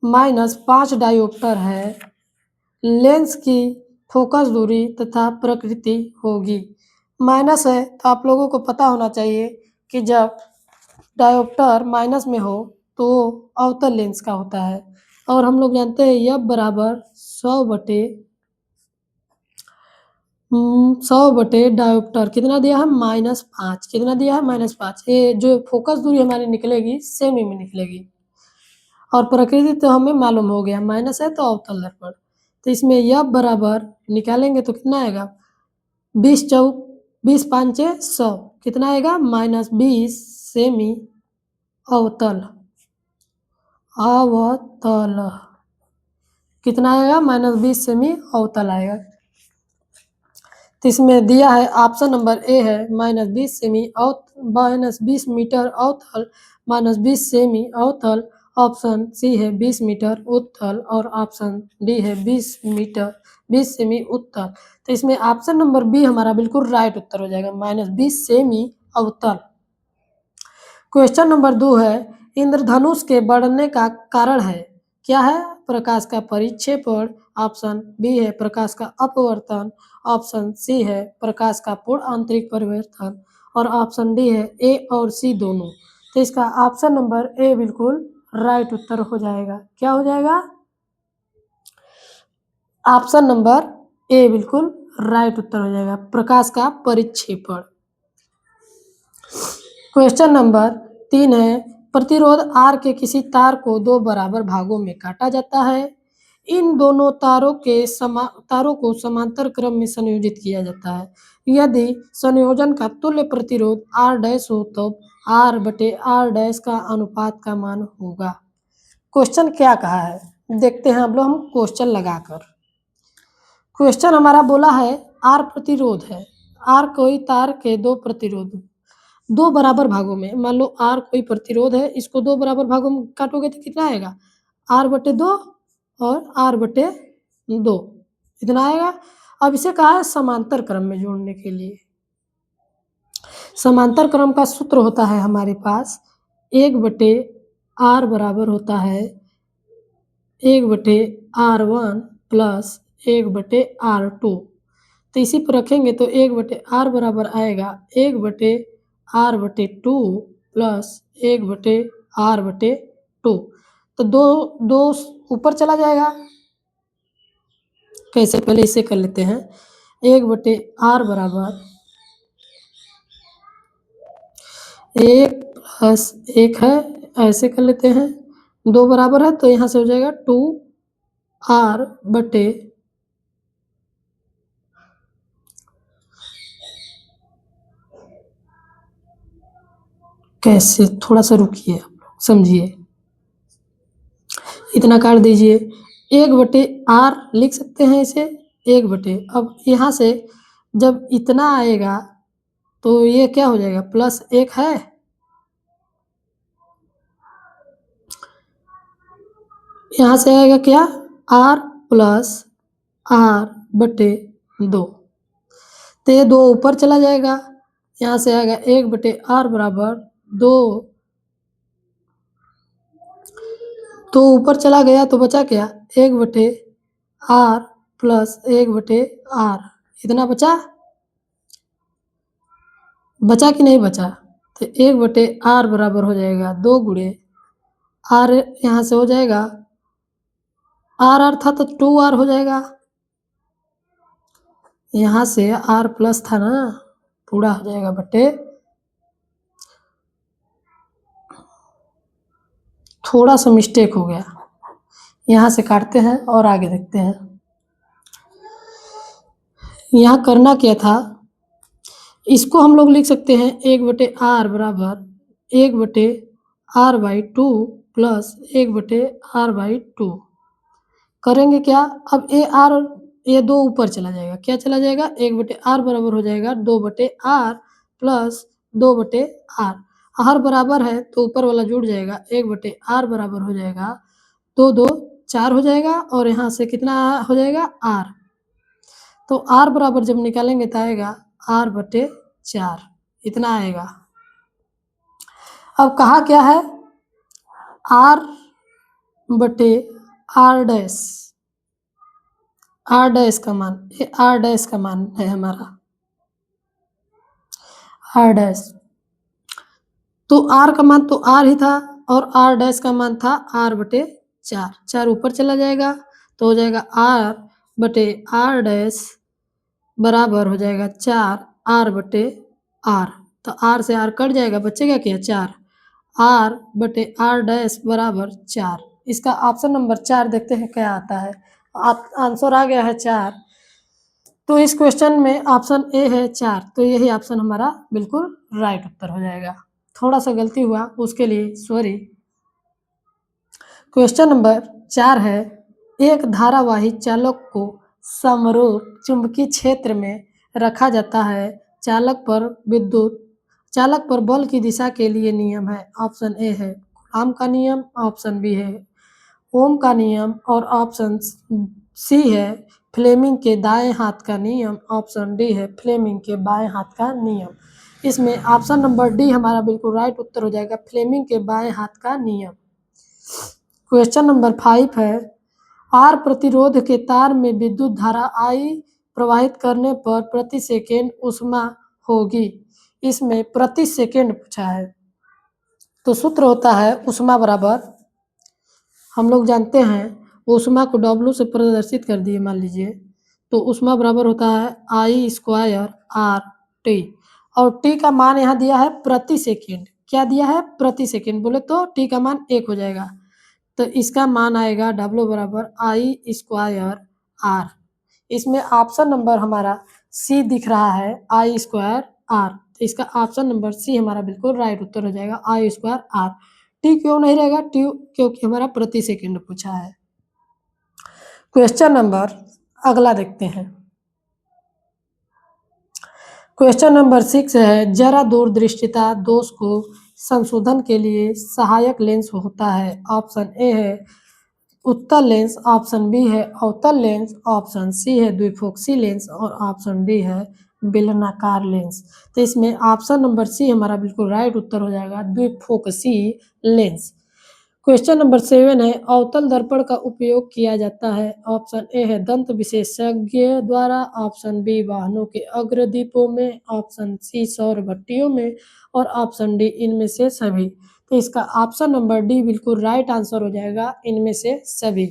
-5 डायोप्टर है, लेंस की फोकस दूरी तथा प्रकृति होगी। माइनस है तो आप लोगों को पता होना चाहिए कि जब डायोप्टर माइनस में हो तो अवतल लेंस का होता है, और हम लोग जानते हैं F बराबर 100/100 डायोप्टर कितना दिया है? -5। कितना दिया है? -5। ये जो फोकस दूरी हमारी निकलेगी सेमी में निकलेगी, और प्रकृति तो हमें मालूम हो गया, माइनस है तो अवतल दर्पण। तो इसमें F बराबर निकालेंगे तो कितना आएगा? 20 5 100 कितना आएगा? -20 सेमी अवतल कितना आएगा? -20 सेमी अवतल आएगा। तो इसमें दिया है ऑप्शन नंबर ए है -20 मीटर अवतल, -20 सेमी अवतल, ऑप्शन सी है 20 मीटर उत्तल, और ऑप्शन डी है 20 सेमी उत्तल। तो इसमें ऑप्शन नंबर बी हमारा बिल्कुल राइट उत्तर हो जाएगा, -20 सेमी अवतल। क्वेश्चन नंबर 2 है, इंद्रधनुष के बढ़ने का कारण है? क्या है? प्रकाश का परिक्षेपण, ऑप्शन बी है प्रकाश का अपवर्तन, ऑप्शन सी है प्रकाश का पूर्ण आंतरिक परिवर्तन, और ऑप्शन डी है ए और सी दोनों। तो इसका ऑप्शन नंबर ए बिल्कुल राइट उत्तर हो जाएगा। क्या हो जाएगा? ऑप्शन नंबर ए बिल्कुल राइट उत्तर हो जाएगा, प्रकाश का परिक्षेपण। क्वेश्चन नंबर 3 है, प्रतिरोध R के किसी तार को दो बराबर भागों में काटा जाता है। इन दोनों तारों को समांतर क्रम में संयोजित किया जाता है। यदि संयोजन का तुल्य प्रतिरोध R डैश हो तो R बटे R डैश का अनुपात का मान होगा। क्वेश्चन क्या कहा है देखते हैं अब लोग हम क्वेश्चन लगाकर। क्वेश्चन हमारा बोला है R प्रतिरोध है, R कोई तार के दो प्रतिरोध दो बराबर भागों में, मान लो R कोई प्रतिरोध है, इसको दो बराबर भागों में काटोगे तो कितना आएगा R बटे दो और R बटे दो इतना आएगा। अब इसे कहा है समांतर क्रम में जोड़ने के लिए। समांतर क्रम का सूत्र होता है हमारे पास 1/R बराबर होता है 1/R1 प्लस 1/R2। तो इसी पर रखेंगे तो 1/R बराबर आएगा 1/R/2 प्लस 1/R/2। तो दो ऊपर चला जाएगा। कैसे, पहले इसे कर लेते हैं। 1/R बराबर 1 प्लस 1 है, ऐसे कर लेते हैं। 2 बराबर है तो यहाँ से हो जाएगा 2R बटे कैसे, थोड़ा सा रुकिए समझिए, इतना काट दीजिए। 1/R लिख सकते हैं इसे 1 अब यहाँ से जब इतना आएगा तो ये क्या हो जाएगा प्लस 1 है, यहाँ से आएगा क्या R प्लस R/2। तो ये 2 ऊपर चला जाएगा, यहाँ से आएगा 1/R बराबर 2। तो ऊपर चला गया तो बचा क्या 1/R प्लस 1/R, इतना बचा कि नहीं बचा। तो 1/R बराबर हो जाएगा 2 गुणे R, यहाँ से हो जाएगा R था तो 2R हो जाएगा, यहाँ से R प्लस था ना, पूरा हो जाएगा बटे, थोड़ा सा मिस्टेक हो गया, यहाँ से काटते हैं और आगे देखते हैं। यहाँ करना क्या था, इसको हम लोग लिख सकते हैं 1/R बराबर 1/R/2 प्लस 1/R/2। करेंगे क्या, अब ये 2 ऊपर चला जाएगा, क्या चला जाएगा 1/R बराबर हो जाएगा 2/R प्लस 2/R। R बराबर है तो ऊपर वाला जुड़ जाएगा 1/R बराबर हो जाएगा 2 2 4 हो जाएगा और यहाँ से कितना हो जाएगा R। तो R बराबर जब निकालेंगे तो आएगा R/4, इतना आएगा। अब कहा क्या है R/R डैश, R डैश का मान, ये R डैश का मान है हमारा R डैश। तो R का मान तो R ही था और R डैश का मान था R/4, 4 ऊपर चला जाएगा तो हो जाएगा R/R डैश बराबर हो जाएगा 4R/R। तो R से R कट जाएगा, बचेगा क्या 4, R/R डैश बराबर 4। इसका ऑप्शन नंबर 4 देखते हैं क्या आता है। आंसर आ गया है 4। तो इस क्वेश्चन में ऑप्शन ए है 4, तो यही ऑप्शन हमारा बिल्कुल राइट उत्तर हो जाएगा। थोड़ा सा गलती हुआ उसके लिए सॉरी। क्वेश्चन नंबर 4 है, एक धारावाही चालक को समरूप चुंबकीय क्षेत्र में रखा जाता है। चालक पर बल की दिशा के लिए नियम है। ऑप्शन ए है कूलॉम का नियम, ऑप्शन बी है ओम का नियम और ऑप्शन सी है फ्लेमिंग के दाएं हाथ का नियम, ऑप्शन डी है फ्लेमिंग के बाएं हाथ का नियम। इसमें ऑप्शन नंबर डी हमारा बिल्कुल राइट उत्तर हो जाएगा, फ्लेमिंग के बाएं हाथ का नियम। क्वेश्चन नंबर 5 है, आर प्रतिरोध के तार में विद्युत धारा I प्रवाहित करने पर प्रति सेकेंड ऊष्मा होगी। इसमें प्रति सेकेंड पूछा है, तो सूत्र होता है ऊष्मा बराबर, हम लोग जानते हैं ऊष्मा को W से प्रदर्शित कर दिए मान लीजिए, तो ऊष्मा बराबर होता है I² RT और T का मान यहाँ दिया है प्रति सेकेंड, क्या दिया है प्रति सेकंड, बोले तो टी का मान 1 हो जाएगा। तो इसका मान आएगा W बराबर आई स्क्वायर आर। इसमें ऑप्शन नंबर हमारा सी दिख रहा है आई स्क्वायर आर, तो इसका ऑप्शन नंबर सी हमारा बिल्कुल राइट उत्तर हो जाएगा आई स्क्वायर आर। टी क्यों नहीं रहेगा, टी क्योंकि हमारा प्रति सेकंड पूछा है। क्वेश्चन नंबर अगला देखते हैं। क्वेश्चन नंबर 6 है, जरा दूरदृष्टिता दोष को संशोधन के लिए सहायक लेंस होता है। ऑप्शन ए है उत्तल लेंस, ऑप्शन बी है अवतल लेंस, ऑप्शन सी है द्विफोक्सी लेंस और ऑप्शन डी है बेलनाकार लेंस। तो इसमें ऑप्शन नंबर सी हमारा बिल्कुल राइट उत्तर हो जाएगा द्विफोक्सी लेंस। क्वेश्चन नंबर 7 है, अवतल दर्पण का उपयोग किया जाता है। ऑप्शन ए है दंत विशेषज्ञ द्वारा, ऑप्शन बी वाहनों के अग्रदीपों में, ऑप्शन सी सौर भट्टियों में और ऑप्शन डी इनमें से सभी। तो इसका ऑप्शन नंबर डी बिल्कुल राइट आंसर हो जाएगा इनमें से सभी।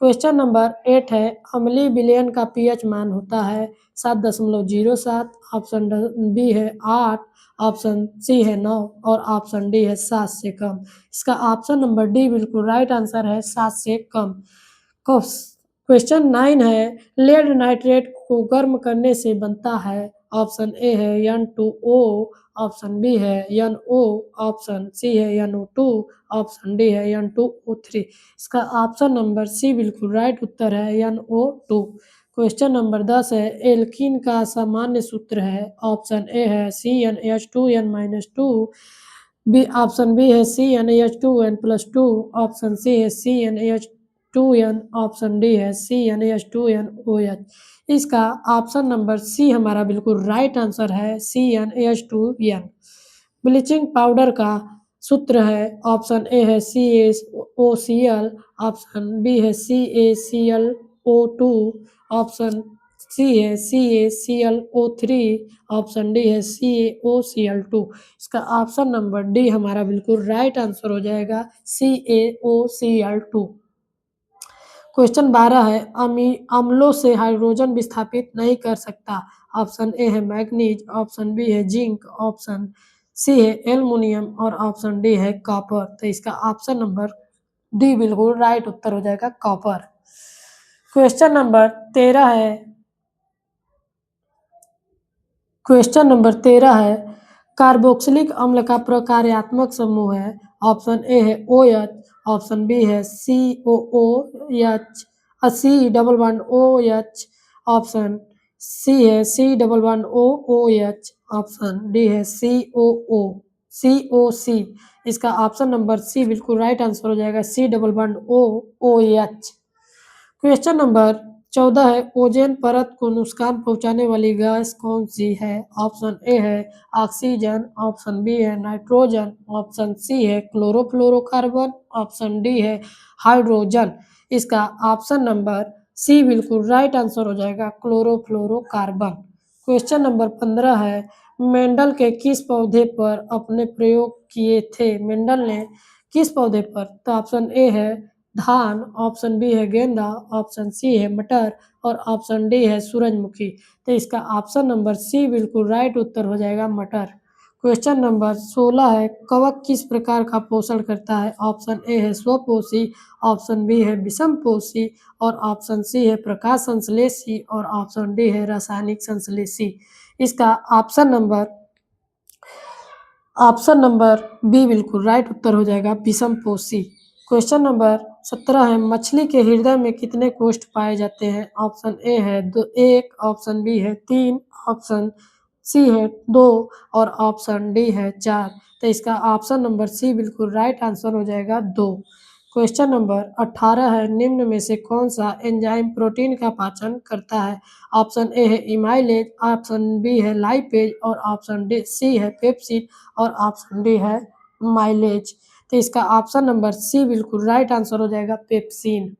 क्वेश्चन नंबर 8 है, अम्लीय विलयन का पीएच मान होता है 7.07, ऑप्शन बी है 8, ऑप्शन सी है 9 और ऑप्शन डी है 7 से कम। इसका ऑप्शन नंबर डी बिल्कुल राइट आंसर है 7 से कम। क्वेश्चन 9 है, लेड नाइट्रेट को गर्म करने से बनता है। ऑप्शन ए है N2O, ऑप्शन बी है NO, ऑप्शन सी है NO2, ऑप्शन डी है N2O3। इसका ऑप्शन नंबर सी बिल्कुल राइट उत्तर है NO2। क्वेश्चन नंबर 10 है, एल्कीन का सामान्य सूत्र है। ऑप्शन ए है CnH2n-2, बी ऑप्शन बी है CnH2n+2, ऑप्शन सी है CnH2n, ऑप्शन डी है CnH2nOH। इसका ऑप्शन नंबर सी हमारा बिल्कुल राइट आंसर है CnH2n। ब्लीचिंग पाउडर का सूत्र है। ऑप्शन ए है CaOCl, ऑप्शन बी है CaClO2, ऑप्शन सी है CaClO3, ऑप्शन डी है CaOCl2। इसका ऑप्शन नंबर डी हमारा बिल्कुल राइट आंसर हो जाएगा CaOCl2। क्वेश्चन 12 है, अम्लों से हाइड्रोजन विस्थापित नहीं कर सकता। ऑप्शन ए है मैग्नीज, ऑप्शन बी है जिंक, ऑप्शन सी है एल्युमिनियम और ऑप्शन डी है कॉपर। तो इसका ऑप्शन नंबर डी बिल्कुल राइट उत्तर हो जाएगा कॉपर। क्वेश्चन नंबर 13 है, क्वेश्चन नंबर 13 है, कार्बोक्सिलिक अम्ल का प्रकार्यात्मक समूह है। ऑप्शन ए है OH, ऑप्शन बी है COOH, C double one OH, option C है C11OOH, ऑप्शन डी है COC। इसका ऑप्शन नंबर सी बिल्कुल राइट आंसर हो जाएगा C11OOH। क्वेश्चन नंबर 14 है, ओजोन परत को नुकसान पहुंचाने वाली गैस कौन सी है। ऑप्शन ए है ऑक्सीजन, ऑप्शन बी है नाइट्रोजन, ऑप्शन सी है क्लोरोफ्लोरोकार्बन, ऑप्शन डी है हाइड्रोजन। इसका ऑप्शन नंबर सी बिल्कुल राइट आंसर हो जाएगा क्लोरोफ्लोरोकार्बन। क्वेश्चन नंबर 15 है, मेंडल के किस पौधे पर अपने प्रयोग किए थे। मेंडल ने किस पौधे पर, तो ऑप्शन ए है धान, ऑप्शन बी है गेंदा, ऑप्शन सी है मटर और ऑप्शन डी है सूरजमुखी। तो इसका ऑप्शन नंबर सी बिल्कुल राइट उत्तर हो जाएगा मटर। क्वेश्चन नंबर 16 है, कवक किस प्रकार का पोषण करता है। ऑप्शन ए है स्वपोषी, ऑप्शन बी है विषमपोषी और ऑप्शन सी है प्रकाश संश्लेषी और ऑप्शन डी है रासायनिक संश्लेषी। इसका ऑप्शन नंबर बी बिल्कुल राइट उत्तर हो जाएगा विषमपोषी। क्वेश्चन नंबर 17 है, मछली के हृदय में कितने कोष्ठ पाए जाते हैं। ऑप्शन ए है 1, ऑप्शन बी है 3, ऑप्शन सी है 2 और ऑप्शन डी है 4। तो इसका ऑप्शन नंबर सी बिल्कुल राइट आंसर हो जाएगा 2। क्वेश्चन नंबर 18 है, निम्न में से कौन सा एंजाइम प्रोटीन का पाचन करता है। ऑप्शन ए है इमाइलेज, ऑप्शन बी है लाइपेज और ऑप्शन डी सी है पेप्सिन और ऑप्शन डी है माइलेज। तो इसका ऑप्शन नंबर सी बिल्कुल राइट आंसर हो जाएगा पेप्सिन।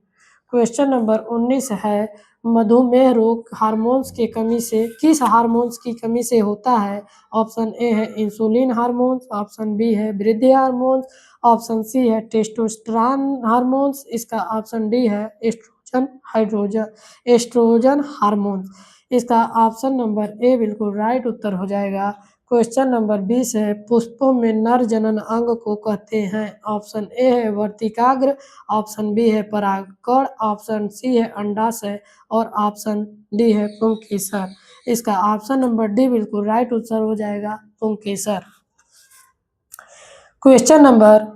क्वेश्चन नंबर 19 है, मधुमेह रोग हार्मोन्स की कमी से किस हार्मोन्स की कमी से होता है। ऑप्शन ए है इंसुलिन हार्मोन्स, ऑप्शन बी है वृद्धि हार्मोन्स, ऑप्शन सी है टेस्टोस्टेरोन हार्मोन्स, इसका ऑप्शन डी है एस्ट्रोजन हार्मोन्स। इसका ऑप्शन नंबर ए बिल्कुल राइट उत्तर हो जाएगा क्वेश्चन नंबर 20 है, पुष्पों में नर जनन अंग को कहते हैं। ऑप्शन ए है वर्तिकाग्र, ऑप्शन बी है परागकण, ऑप्शन सी है अंडाशय और ऑप्शन डी है पुंकेसर। इसका ऑप्शन नंबर डी बिल्कुल राइट उत्तर हो जाएगा, पुंकेसर। क्वेश्चन नंबर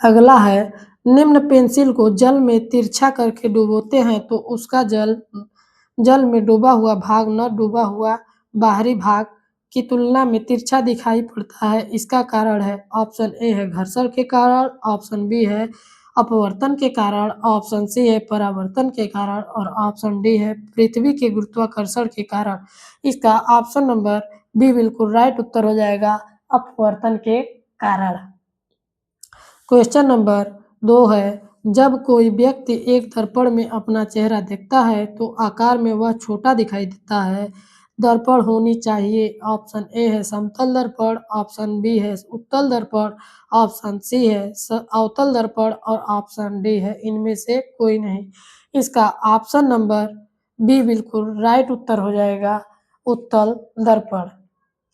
अगला है, निम्न पेंसिल को जल में तिरछा करके डुबोते हैं तो उसका जल में डूबा हुआ भाग न डूबा हुआ बाहरी भाग की तुलना में तिरछा दिखाई पड़ता है। इसका कारण है, ऑप्शन ए है घर्षण के कारण, ऑप्शन बी है अपवर्तन के कारण, ऑप्शन सी है परावर्तन के कारण और ऑप्शन डी है पृथ्वी के गुरुत्वाकर्षण के कारण। इसका ऑप्शन नंबर बी बिल्कुल राइट उत्तर हो जाएगा, अपवर्तन के कारण। क्वेश्चन नंबर 2 है, जब कोई व्यक्ति एक दर्पण में अपना चेहरा देखता है तो आकार में वह छोटा दिखाई देता है। दर्पण होनी चाहिए। ऑप्शन ए है समतल दर्पण, ऑप्शन बी है उत्तल दर्पण, ऑप्शन सी है अवतल दर्पण और ऑप्शन डी है इनमें से कोई नहीं। इसका ऑप्शन नंबर बी बिल्कुल राइट उत्तर हो जाएगा, उत्तल दर्पण।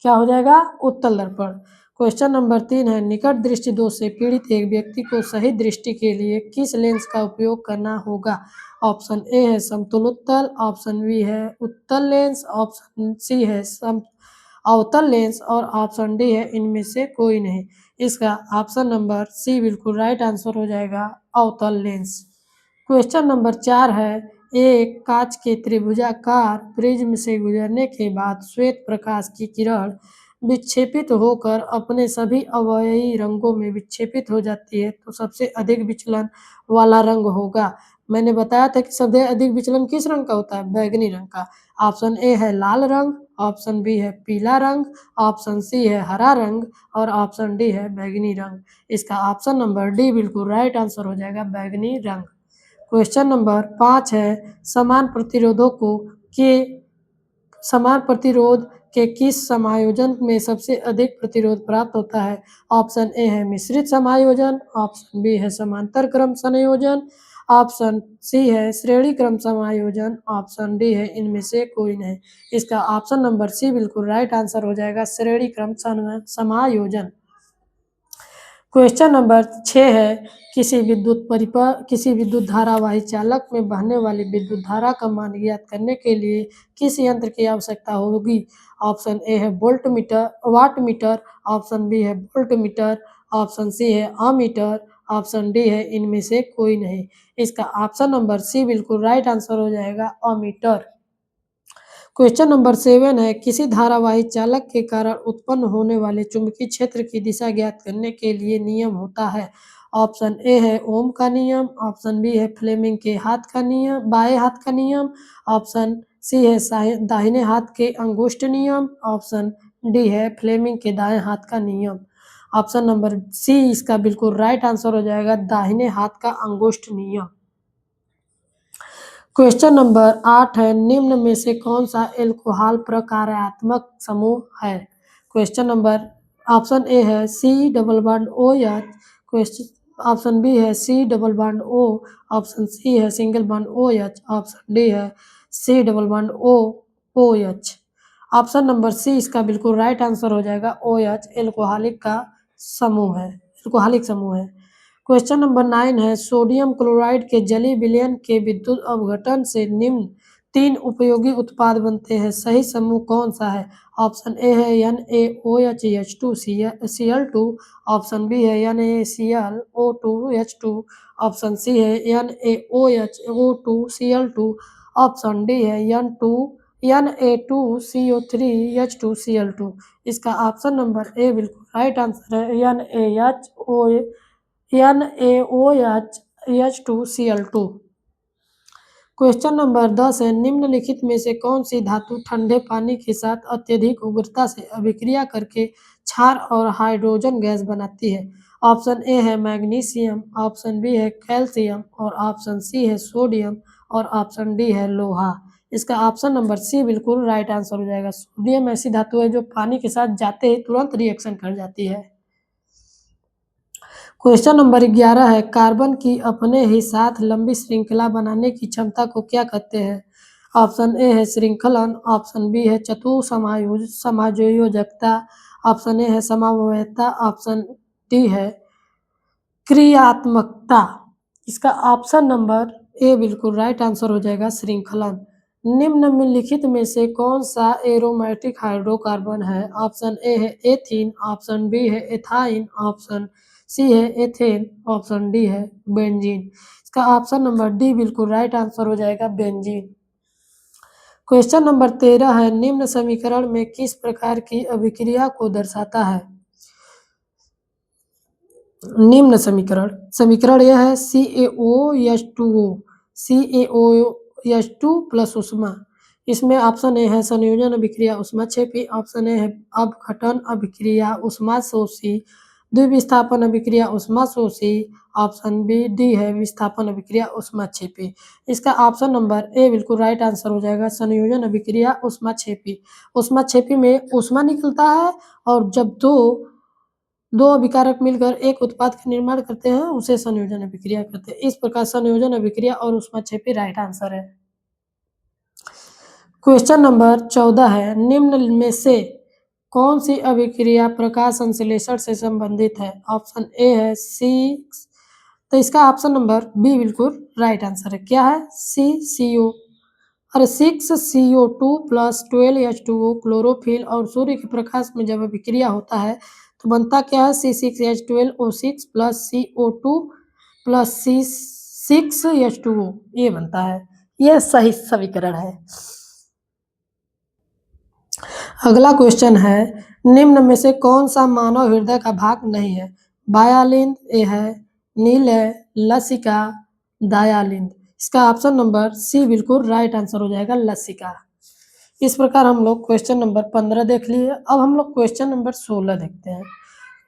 क्या हो जाएगा? उत्तल दर्पण। क्वेश्चन नंबर 3 है, निकट दृष्टि दोष से पीड़ित एक व्यक्ति को सही दृष्टि के लिए किस लेंस का उपयोग करना होगा? ऑप्शन ए है समतुल उत्तल, ऑप्शन बी है उत्तल लेंस, ऑप्शन सी है अवतल लेंस और ऑप्शन डी है इनमें से कोई नहीं। इसका ऑप्शन नंबर सी बिल्कुल राइट आंसर हो जाएगा, अवतल लेंस। क्वेश्चन नंबर 4 है, एक कांच के त्रिभुजाकार प्रिज्म से गुजरने के बाद श्वेत प्रकाश की किरण विक्षेपित होकर अपने सभी अवयवी रंगों में विक्षेपित हो जाती है तो सबसे अधिक विचलन वाला रंग होगा। मैंने बताया था कि सबसे अधिक विचलन किस रंग का होता है? बैगनी रंग का। ऑप्शन ए है लाल रंग, ऑप्शन बी है पीला रंग, ऑप्शन सी है हरा रंग और ऑप्शन डी है बैगनी रंग। इसका ऑप्शन नंबर डी बिल्कुल राइट आंसर हो जाएगा, बैगनी रंग। क्वेश्चन नंबर 5 है, समान प्रतिरोध के किस समायोजन में सबसे अधिक प्रतिरोध प्राप्त होता है? ऑप्शन ए है मिश्रित समायोजन, ऑप्शन बी है समांतर क्रम संयोजन, ऑप्शन सी है श्रेणी क्रम समायोजन, ऑप्शन डी है इनमें से कोई नहीं। इसका ऑप्शन नंबर सी बिल्कुल राइट आंसर हो जाएगा, श्रेणी क्रम समायोजन। क्वेश्चन नंबर 6 है, किसी विद्युत धारावाही चालक में बहने वाली विद्युत धारा का मान ज्ञात करने के लिए किस यंत्र की आवश्यकता होगी? ऑप्शन ए है वाट मीटर, ऑप्शन बी है वोल्ट मीटर, ऑप्शन सी है अमीटर, ऑप्शन डी है इनमें से कोई नहीं। इसका ऑप्शन नंबर सी बिल्कुल राइट आंसर हो जाएगा, अमीटर। क्वेश्चन नंबर 7 है, किसी धारावाही चालक के कारण उत्पन्न होने वाले चुंबकीय क्षेत्र की दिशा ज्ञात करने के लिए नियम होता है। ऑप्शन ए है ओम का नियम, ऑप्शन बी है फ्लेमिंग के बाएं हाथ का नियम, ऑप्शन सी है दाहिने हाथ के अंगुष्ठ नियम, ऑप्शन डी है फ्लेमिंग के दाएं हाथ का नियम। ऑप्शन नंबर सी इसका बिल्कुल राइट आंसर हो जाएगा, दाहिने हाथ का अंगुष्ठ नियम। क्वेश्चन नंबर 8 है, निम्न में से कौन सा एल्कोहल प्रकार्यात्मक समूह है? क्वेश्चन नंबर ऑप्शन ए है C double bond O H, question option B है C double bond O, option C है single bond O H, option D है C double bond O H. Option number C इसका बिल्कुल right answer हो जाएगा, O H alcoholic समूह है। Question number 9 है, सोडियम क्लोराइड के जलीय विलयन के विद्युत अपघटन से निम्न 3 उपयोगी उत्पाद बनते हैं, सही समूह कौन सा है? ऑप्शन ए है NaOH2Cl2, ऑप्शन बी है NaClO2H2, ऑप्शन सी है NaOHO2Cl2, ऑप्शन डी है Na2CO3H2Cl2। इसका ऑप्शन नंबर ए बिल्कुल राइट आंसर है, NaOH2Cl2। क्वेश्चन नंबर 10 है, निम्नलिखित में से कौन सी धातु ठंडे पानी के साथ अत्यधिक उग्रता से अभिक्रिया करके क्षार और हाइड्रोजन गैस बनाती है? ऑप्शन ए है मैग्नीशियम, ऑप्शन बी है कैल्शियम और ऑप्शन सी है सोडियम और ऑप्शन डी है लोहा। इसका ऑप्शन नंबर सी बिल्कुल राइट आंसर हो जाएगा। सोडियम ऐसी धातु है जो पानी के साथ जाते ही तुरंत रिएक्शन कर जाती है। क्वेश्चन नंबर 11 है, कार्बन की अपने ही साथ लंबी श्रृंखला बनाने की क्षमता को क्या कहते हैं? ऑप्शन ए है श्रृंखलन, ऑप्शन बी है समायोजकता, ऑप्शन ए है समन्वयता, ऑप्शन डी है क्रियात्मकता। इसका ऑप्शन नंबर ए बिल्कुल राइट आंसर हो जाएगा श्रृंखलन। निम्नलिखित में से कौन सा एरोमेटिक हाइड्रोकार्बन है? ऑप्शन ए है एथीन, ऑप्शन बी है एथाइन, ऑप्शन सी है एथेन, ऑप्शन डी है बेंजीन। इसका ऑप्शन नंबर डी बिल्कुल राइट आंसर हो जाएगा बेंजीन। क्वेश्चन नंबर 13 है, निम्न समीकरण में किस प्रकार की अभिक्रिया को दर्शाता है? निम्न समीकरण यह है CaOH2O, CaOH2 प्लस ऊष्मा। इसमें ऑप्शन ए है संयोजन अभिक्रिया ऊष्माक्षेपी, ऑप्शन ए है अपघटन अभिक्रिया ऊष्माशोषी, द्विविस्थापन अभिक्रिया ऊष्माशोषी, ऑप्शन बी डी है विस्थापन अभिक्रिया ऊष्माक्षेपी। इसका ऑप्शन नंबर ए बिल्कुल राइट आंसर हो जाएगा संयोजन अभिक्रिया ऊष्माक्षेपी। ऊष्माक्षेपी में ऊष्मा निकलता है और जब दो अभिकारक मिलकर एक उत्पाद का निर्माण करते हैं उसे संयोजन अभिक्रिया कहते हैं। इस प्रकार संयोजन अभिक्रिया और ऊष्माक्षेपी राइट आंसर है। क्वेश्चन नंबर 14 है, निम्न में से कौन सी अभिक्रिया प्रकाश संश्लेषण से संबंधित है? ऑप्शन ए है C, तो इसका ऑप्शन नंबर बी बिल्कुल राइट आंसर है। क्या है? CCO और 6CO2 प्लस 12H2O क्लोरोफिल और सूर्य के प्रकाश में जब अभिक्रिया होता है तो बनता क्या है? C6H12O6 plus CO2 plus C6H2O, ये बनता है। यह सही समीकरण है। अगला क्वेश्चन है, निम्न में से कौन सा मानव हृदय का भाग नहीं है? बायालिंद ए है, नील है, लसिका, दायालिंद। इसका ऑप्शन नंबर सी बिल्कुल राइट आंसर हो जाएगा लसिका। इस प्रकार हम लोग क्वेश्चन नंबर 15 देख लिए। अब हम लोग क्वेश्चन नंबर 16 देखते हैं।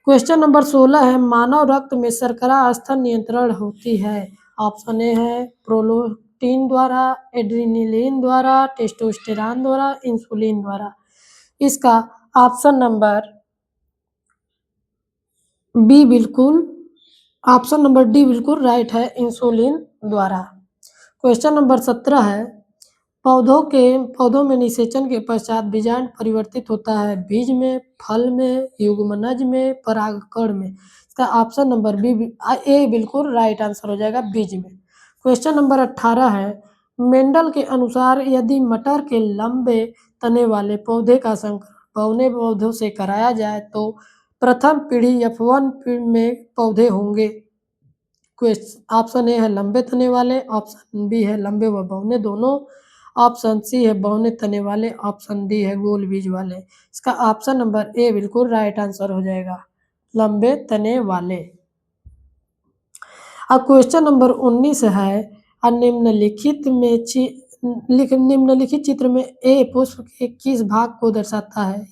क्वेश्चन नंबर 16 है, मानव रक्त में शर्करा स्तर नियंत्रण होती है। ऑप्शन ए है प्रोलैक्टिन द्वारा, एड्रेनलिन द्वारा, टेस्टोस्टेरोन द्वारा, इंसुलिन द्वारा। इसका ऑप्शन नंबर बी बिल्कुल, ऑप्शन नंबर डी बिल्कुल राइट है, इंसुलिन द्वारा। क्वेश्चन नंबर 17 है, पौधों में निषेचन के पश्चात बीजांड परिवर्तित होता है बीज में, फल में, युग्मनज में, परागकण में। इसका ऑप्शन नंबर बी ए बिल्कुल राइट आंसर हो जाएगा बीज में। क्वेश्चन नंबर 18 है, मेंडल के अनुसार यदि मटर के लंबे तने वाले पौधे का संकरण बौने पौधों से कराया जाए तो प्रथम पीढ़ी F1 में पौधे होंगे। ऑप्शन ए है लंबे तने वाले, ऑप्शन बी है लंबे व बौने दोनों, ऑप्शन सी है बौने तने वाले, ऑप्शन डी है गोल बीज वाले। इसका ऑप्शन नंबर ए बिल्कुल राइट आंसर हो जाएगा, लंबे तने वाले। अब क्वेश्चन नंबर 19 है, निम्नलिखित चित्र में ए पुष्प के किस भाग को दर्शाता है?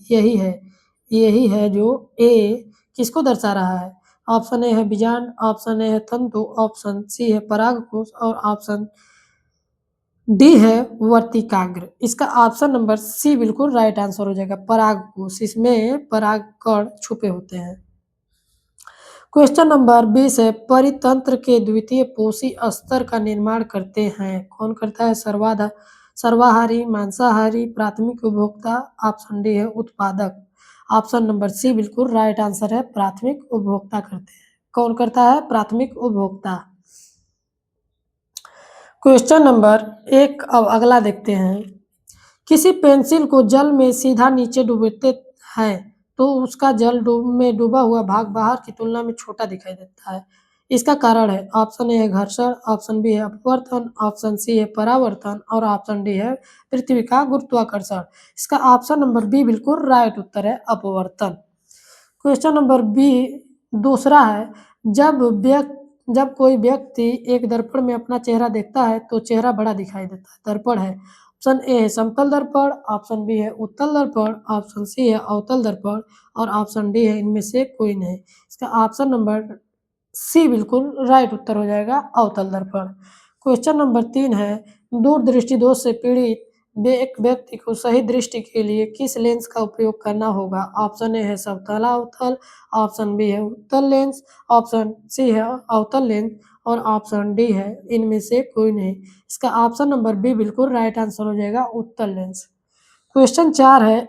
यही है जो ए किसको दर्शा रहा है? ऑप्शन ए है बीजांड, ऑप्शन ए है तंतु, ऑप्शन सी है परागकोश और ऑप्शन डी है वर्तिकाग्र। इसका ऑप्शन नंबर सी बिल्कुल राइट आंसर हो जाएगा, परागकोश। इसमें परागकण छुपे होते हैं। क्वेश्चन नंबर 20 है, परितंत्र के द्वितीय पोषी स्तर का निर्माण करते हैं। कौन करता है? सर्वाहारी, मांसाहारी, प्राथमिक उपभोक्ता, ऑप्शन डी है उत्पादक। ऑप्शन नंबर सी बिल्कुल राइट आंसर है, प्राथमिक उपभोक्ता करते हैं। कौन करता है? प्राथमिक उपभोक्ता। क्वेश्चन नंबर 1 अब अगला देखते हैं, किसी पेंसिल को जल में सीधा नीचे डुबोते हैं तो उसका जल में डूबा हुआ भाग बाहर की तुलना में छोटा दिखाई देता है। इसका कारण है, ऑप्शन ए है घर्षण, ऑप्शन बी है अपवर्तन, ऑप्शन सी है परावर्तन और ऑप्शन डी है पृथ्वी का गुरुत्वाकर्षण। इसका ऑप्शन नंबर बी बिल्कुल राइट उत्तर है, अपवर्तन। क्वेश्चन नंबर बी दूसरा है, जब कोई व्यक्ति एक दर्पण में अपना चेहरा देखता है तो चेहरा बड़ा दिखाई देता है। दर्पण है, ऑप्शन ए है समतल दर्पण, ऑप्शन बी है उत्तल दर्पण, ऑप्शन सी है अवतल दर्पण और ऑप्शन डी है इनमें से कोई नहीं। इसका ऑप्शन नंबर सी बिल्कुल राइट उत्तर हो जाएगा, अवतल दर्पण। क्वेश्चन नंबर 3 है, दूरदृष्टि दोष से पीड़ित एक व्यक्ति को सही दृष्टि के लिए किस लेंस का उपयोग करना होगा? ऑप्शन ए है समतल अवतल, ऑप्शन बी है उत्तल लेंस, ऑप्शन सी है अवतल लेंस और ऑप्शन डी है इनमें से कोई नहीं। इसका ऑप्शन नंबर बी बिल्कुल राइट आंसर हो जाएगा, उत्तल लेंस। क्वेश्चन 4 है,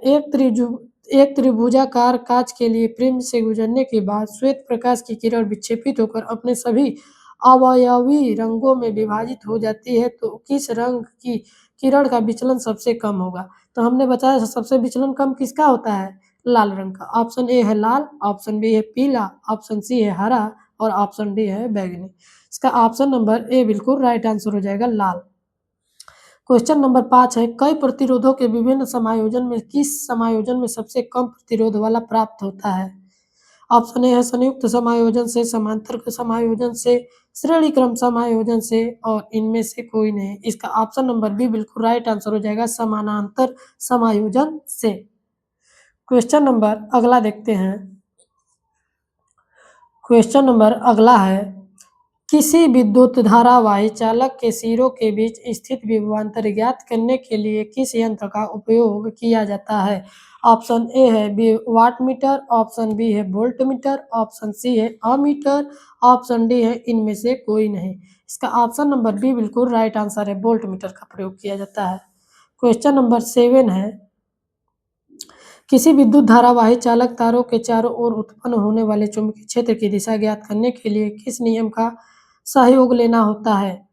एक त्रिभुजाकार कांच के लिए प्रिज्म से गुजरने के बाद श्वेत प्रकाश की किरण विक्षेपित होकर अपने सभी अवयवी रंगों में विभाजित हो जाती है, तो किस रंग की किरण का विचलन सबसे कम होगा? तो हमने बताया सबसे विचलन कम किसका होता है? लाल रंग का। ऑप्शन ए है लाल, ऑप्शन बी है पीला, ऑप्शन सी है हरा और ऑप्शन डी है बैंगनी। इसका ऑप्शन नंबर ए बिल्कुल राइट आंसर हो जाएगा, लाल। क्वेश्चन नंबर 5 है, कई प्रतिरोधों के विभिन्न समायोजन में किस समायोजन में सबसे कम प्रतिरोध वाला प्राप्त होता है? ऑप्शन ए है संयुक्त समायोजन से, समांतर समायोजन से, श्रेणी क्रम समायोजन से और इनमें से कोई नहीं। इसका ऑप्शन नंबर बी बिल्कुल राइट आंसर हो जाएगा, समानांतर समायोजन से। क्वेश्चन नंबर अगला देखते हैं। क्वेश्चन नंबर अगला है, किसी विद्युत धारावाही चालक के सिरों के बीच स्थित विभवांतर ज्ञात करने के लिए किस यंत्र का उपयोग किया जाता है? ऑप्शन ए है वाट मीटर, ऑप्शन बी है वोल्ट मीटर, ऑप्शन सी है अमीटर, ऑप्शन डी है इनमें से कोई नहीं। इसका ऑप्शन नंबर बी बिल्कुल राइट आंसर है, वोल्ट मीटर का प्रयोग किया जाता है। क्वेश्चन नंबर 7 है, किसी विद्युत धारावाही चालक तारों के चारों ओर उत्पन्न होने वाले चुंबकीय क्षेत्र की दिशा ज्ञात करने के लिए किस नियम का सहयोग लेना होता है?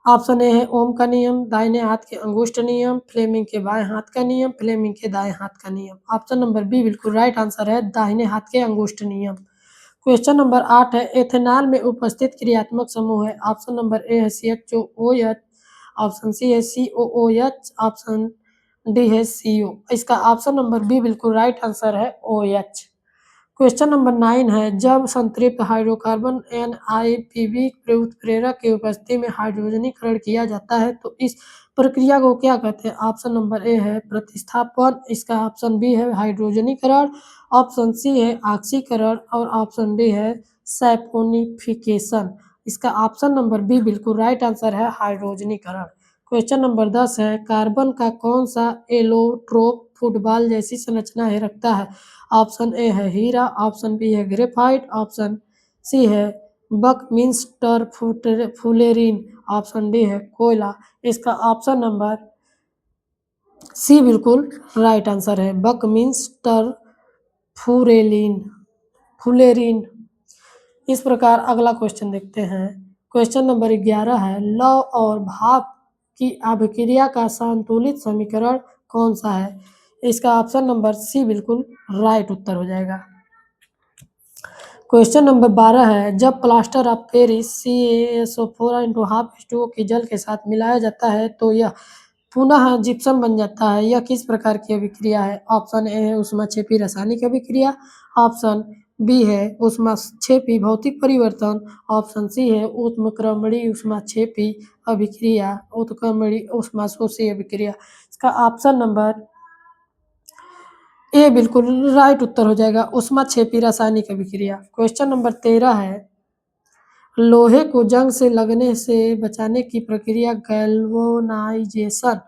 ऑप्शन ए है ओम का नियम, दाहिने हाथ के अंगुष्ठ नियम, फ्लेमिंग के बाएं हाथ का नियम, फ्लेमिंग के दाएं हाथ का नियम। ऑप्शन नंबर बी बिल्कुल राइट आंसर है, दाहिने हाथ के अंगुष्ठ नियम। क्वेश्चन नंबर 8 है, एथेनॉल में उपस्थित क्रियात्मक समूह है। ऑप्शन नंबर ए है CHOOH, ऑप्शन सी है COOH, ऑप्शन डी है CO। इसका ऑप्शन नंबर बी बिल्कुल राइट आंसर है, OH। क्वेश्चन नंबर 9 है, जब संतृप्त हाइड्रोकार्बन NiPV उत्प्रेरक की उपस्थिति में हाइड्रोजनीकरण किया जाता है तो इस प्रक्रिया को क्या कहते हैं? ऑप्शन नंबर ए है प्रतिस्थापन, इसका ऑप्शन बी है हाइड्रोजनीकरण, ऑप्शन सी है ऑक्सीकरण और ऑप्शन डी है सैपोनिफिकेशन। इसका ऑप्शन नंबर बी बिल्कुल राइट आंसर है, हाइड्रोजनीकरण। क्वेश्चन नंबर 10 है, कार्बन का कौन सा एलोट्रोप फुटबॉल जैसी संरचना है रखता है? ऑप्शन ए है हीरा, ऑप्शन बी है ग्रेफाइट, ऑप्शन सी है बकमिंस्टर फुलेरिन, ऑप्शन डी है कोयला। इसका ऑप्शन नंबर सी बिल्कुल राइट आंसर है, बकमिंस्टर फुरेलिन फुलेरिन। इस प्रकार अगला क्वेश्चन देखते हैं। क्वेश्चन नंबर 11 है, लौ और भाप की अभिक्रिया का संतुलित समीकरण कौन सा है? इसका ऑप्शन नंबर सी बिल्कुल राइट उत्तर हो जाएगा। क्वेश्चन नंबर 12 है, जब प्लास्टर ऑफ पेरिस CaSO4 की जल के साथ मिलाया जाता है तो यह पुनः जिप्सम बन जाता है, यह किस प्रकार की अभिक्रिया है? ऑप्शन ए है ऊष्माक्षेपी रासायनिक अभिक्रिया, ऑप्शन बी है ऊष्माक्षेपी भौतिक परिवर्तन, ऑप्शन सी है उत्क्रमणीय ऊष्माक्षेपी अभिक्रिया, उत्क्रमणीय ऊष्माशोषी अभिक्रिया। इसका ऑप्शन नंबर ए बिल्कुल राइट उत्तर हो जाएगा, ऊष्माक्षेपी रासायनिक अभिक्रिया। क्वेश्चन नंबर 13 है, लोहे को जंग से लगने से बचाने की प्रक्रिया गैल्वेनाइजेशन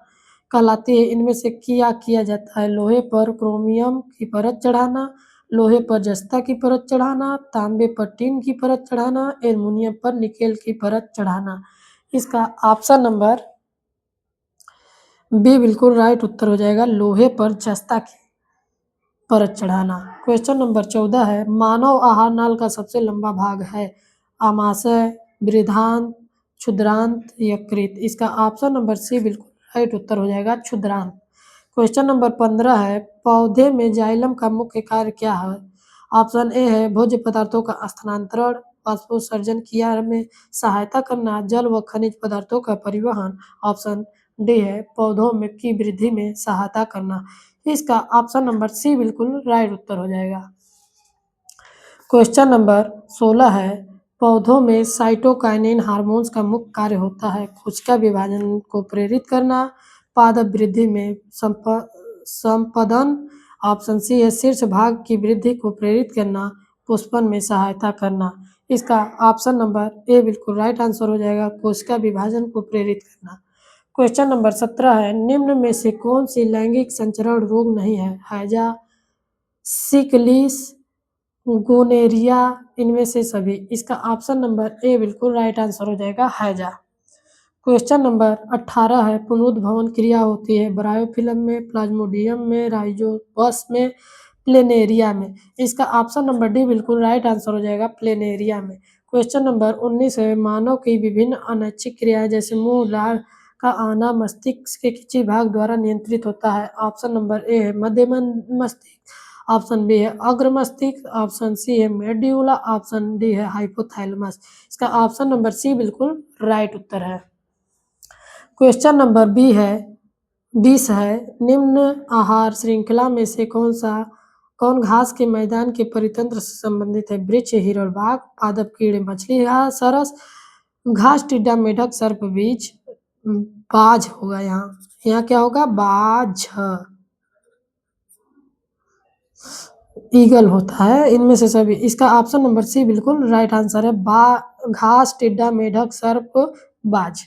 कहलाती है। इनमें से क्या किया जाता है? लोहे पर क्रोमियम की परत चढ़ाना, लोहे पर जस्ता की परत चढ़ाना, तांबे पर टिन की परत चढ़ाना, एल्युमिनियम पर निकेल की परत चढ़ाना। इसका ऑप्शन नंबर बी बिल्कुल राइट उत्तर हो जाएगा, लोहे पर जस्ता की परत चढ़ाना। क्वेश्चन नंबर 14 है, मानव आहार नाल का सबसे लंबा भाग है? आमाशय, बृहदांत, क्षुद्रांत, यकृत। इसका ऑप्शन नंबर सी बिल्कुल राइट उत्तर हो जाएगा, क्षुद्रांत। क्वेश्चन नंबर 15 है, पौधे में जाइलम का मुख्य कार्य क्या है? ऑप्शन ए है भोज्य पदार्थों का स्थानांतरण, वाष्पोत्सर्जन क्रिया में सहायता करना, जल व खनिज पदार्थों का परिवहन, ऑप्शन डी है पौधों में की वृद्धि में सहायता करना। इसका ऑप्शन नंबर सी बिल्कुल राइट उत्तर हो जाएगा। क्वेश्चन नंबर 16 है, पौधों में साइटोकाइनिन हार्मोन्स का मुख्य कार्य होता है? कोशिका विभाजन को प्रेरित करना, पादप वृद्धि में संपदन, ऑप्शन सी है शीर्ष भाग की वृद्धि को प्रेरित करना, पुष्पन में सहायता करना। इसका ऑप्शन नंबर ए बिल्कुल राइट आंसर हो जाएगा, कोशिका विभाजन को प्रेरित करना। क्वेश्चन नंबर 17 है, निम्न में से कौन सी लैंगिक संचरण रोग नहीं है? हैजा, सिकलिस, गोनेरिया, इनमें से सभी। इसका ऑप्शन नंबर ए बिल्कुल राइट आंसर हो जाएगा, हैजा। क्वेश्चन नंबर 18 है, पुनरुद्भवन क्रिया होती है ब्रायोफिल्म में, प्लाज्मोडियम में, राइजोपस में, प्लेनेरिया में। इसका ऑप्शन नंबर डी बिल्कुल राइट आंसर हो जाएगा, प्लेनेरिया में। क्वेश्चन नंबर 19 है, मानव की विभिन्न अनैच्छिक क्रियाएं जैसे मुंह, लार का आना मस्तिष्क के किसी भाग द्वारा नियंत्रित होता है। ऑप्शन नंबर ए है मध्य मस्तिष्क, ऑप्शन बी है अग्र मस्तिष्क, ऑप्शन सी है मेड्यूला, ऑप्शन डी है हाइपोथैलेमस। इसका ऑप्शन नंबर सी बिल्कुल राइट उत्तर है। क्वेश्चन नंबर 20 है, निम्न आहार श्रृंखला में से कौन घास के मैदान के परितंत्र से संबंधित है? वृक्ष, हिरण, बाघ, पादप कीड़े, मछली, सरस, घास, टिड्डा, मेढक, सर्प, बीज, बाज होगा यहाँ। यहाँ क्या होगा? बाज, ईगल होता है इनमें से सभी। इसका ऑप्शन नंबर सी बिल्कुल राइट आंसर है, घास, टिड्डा, मेढक, सर्प, बाज।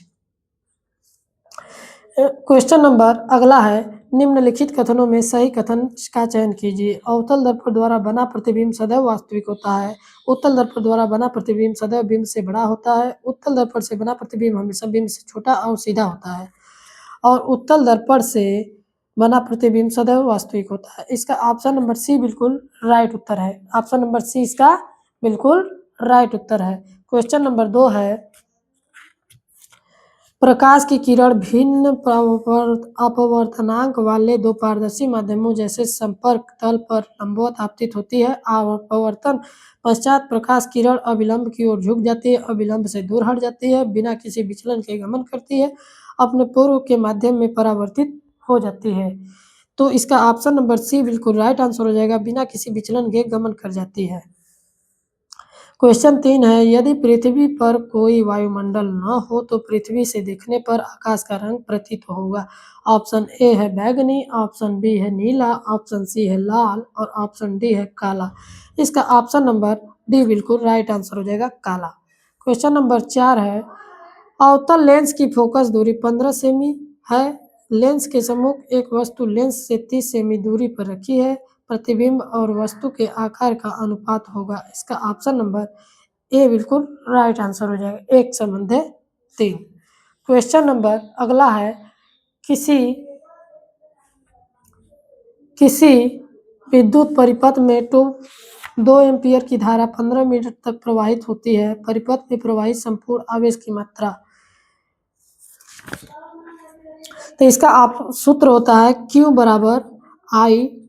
क्वेश्चन नंबर अगला है, निम्नलिखित कथनों में सही कथन का चयन कीजिए। अवतल दर्पण द्वारा बना प्रतिबिंब सदैव वास्तविक होता है। उत्तल दर्पण द्वारा बना प्रतिबिंब सदैव बिंब से बड़ा होता है। उत्तल दर्पण से बना प्रतिबिंब हमेशा बिंब से छोटा और सीधा होता है। और उत्तल दर्पण से बना प्रतिबिंब सदैव वास्तविक होता है। इसका ऑप्शन नंबर सी बिल्कुल राइट उत्तर है। ऑप्शन नंबर सी इसका बिल्कुल राइट उत्तर है। क्वेश्चन नंबर 2 है, प्रकाश की किरण भिन्न अपवर्तनांक वाले दो पारदर्शी माध्यमों जैसे संपर्क तल पर लंबवत आपतित होती है। अपवर्तन पश्चात प्रकाश किरण अविलंब की ओर झुक जाती है, अविलंब से दूर हट जाती है, बिना किसी विचलन के गमन करती है, अपने पूर्व के माध्यम में परावर्तित हो जाती है। तो इसका ऑप्शन नंबर सी बिल्कुल राइट आंसर हो जाएगा, बिना किसी विचलन के गमन कर जाती है। क्वेश्चन 3 है, यदि पृथ्वी पर कोई वायुमंडल न हो तो पृथ्वी से देखने पर आकाश का रंग प्रतीत होगा। ऑप्शन ए है बैगनी, ऑप्शन बी है नीला, ऑप्शन सी है लाल और ऑप्शन डी है काला। इसका ऑप्शन नंबर डी बिल्कुल राइट आंसर हो जाएगा, काला। क्वेश्चन नंबर 4 है, अवतल लेंस की फोकस दूरी 15 सेमी है। लेंस के सम्मुख एक वस्तु लेंस से 30 सेमी दूरी पर रखी है। प्रतिबिंब और वस्तु के आकार का अनुपात होगा। इसका ऑप्शन नंबर ए बिल्कुल राइट आंसर हो जाएगा, 1:3। क्वेश्चन नंबर अगला है, किसी विद्युत परिपथ में 2 एम्पीयर की धारा 15 मिनट तक प्रवाहित होती है। परिपथ में प्रवाहित संपूर्ण आवेश की मात्रा, तो इसका आप सूत्र होता है Q बराबर IT।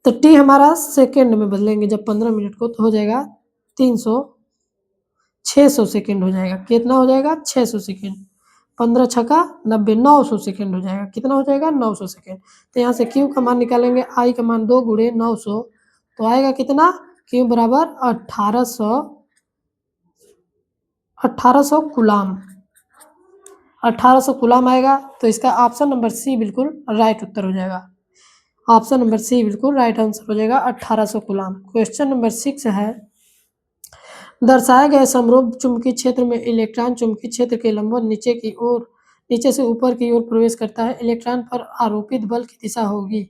तो टी हमारा सेकेंड में बदलेंगे जब 15 मिनट को, तो हो जाएगा 600 सेकेंड हो जाएगा। कितना हो जाएगा? 600 सेकेंड। 15 छक्का 90, 900 सेकेंड हो जाएगा। कितना हो जाएगा? 900 सेकेंड। तो यहाँ से Q का मान निकालेंगे, I का मान 2 गुणे 900, तो आएगा कितना? Q बराबर 1800 कुलाम। 1800 कुलाम आएगा। तो इसका ऑप्शन नंबर सी बिल्कुल राइट उत्तर हो जाएगा। ऑप्शन नंबर सी बिल्कुल राइट आंसर हो जाएगा, 1800 कुलाम। क्वेश्चन नंबर 6 है, दर्शाए गए समरूप चुंबकीय क्षेत्र में इलेक्ट्रॉन चुंबकीय क्षेत्र के लंबवत नीचे से ऊपर की ओर प्रवेश करता है। इलेक्ट्रॉन पर आरोपित बल की दिशा होगी।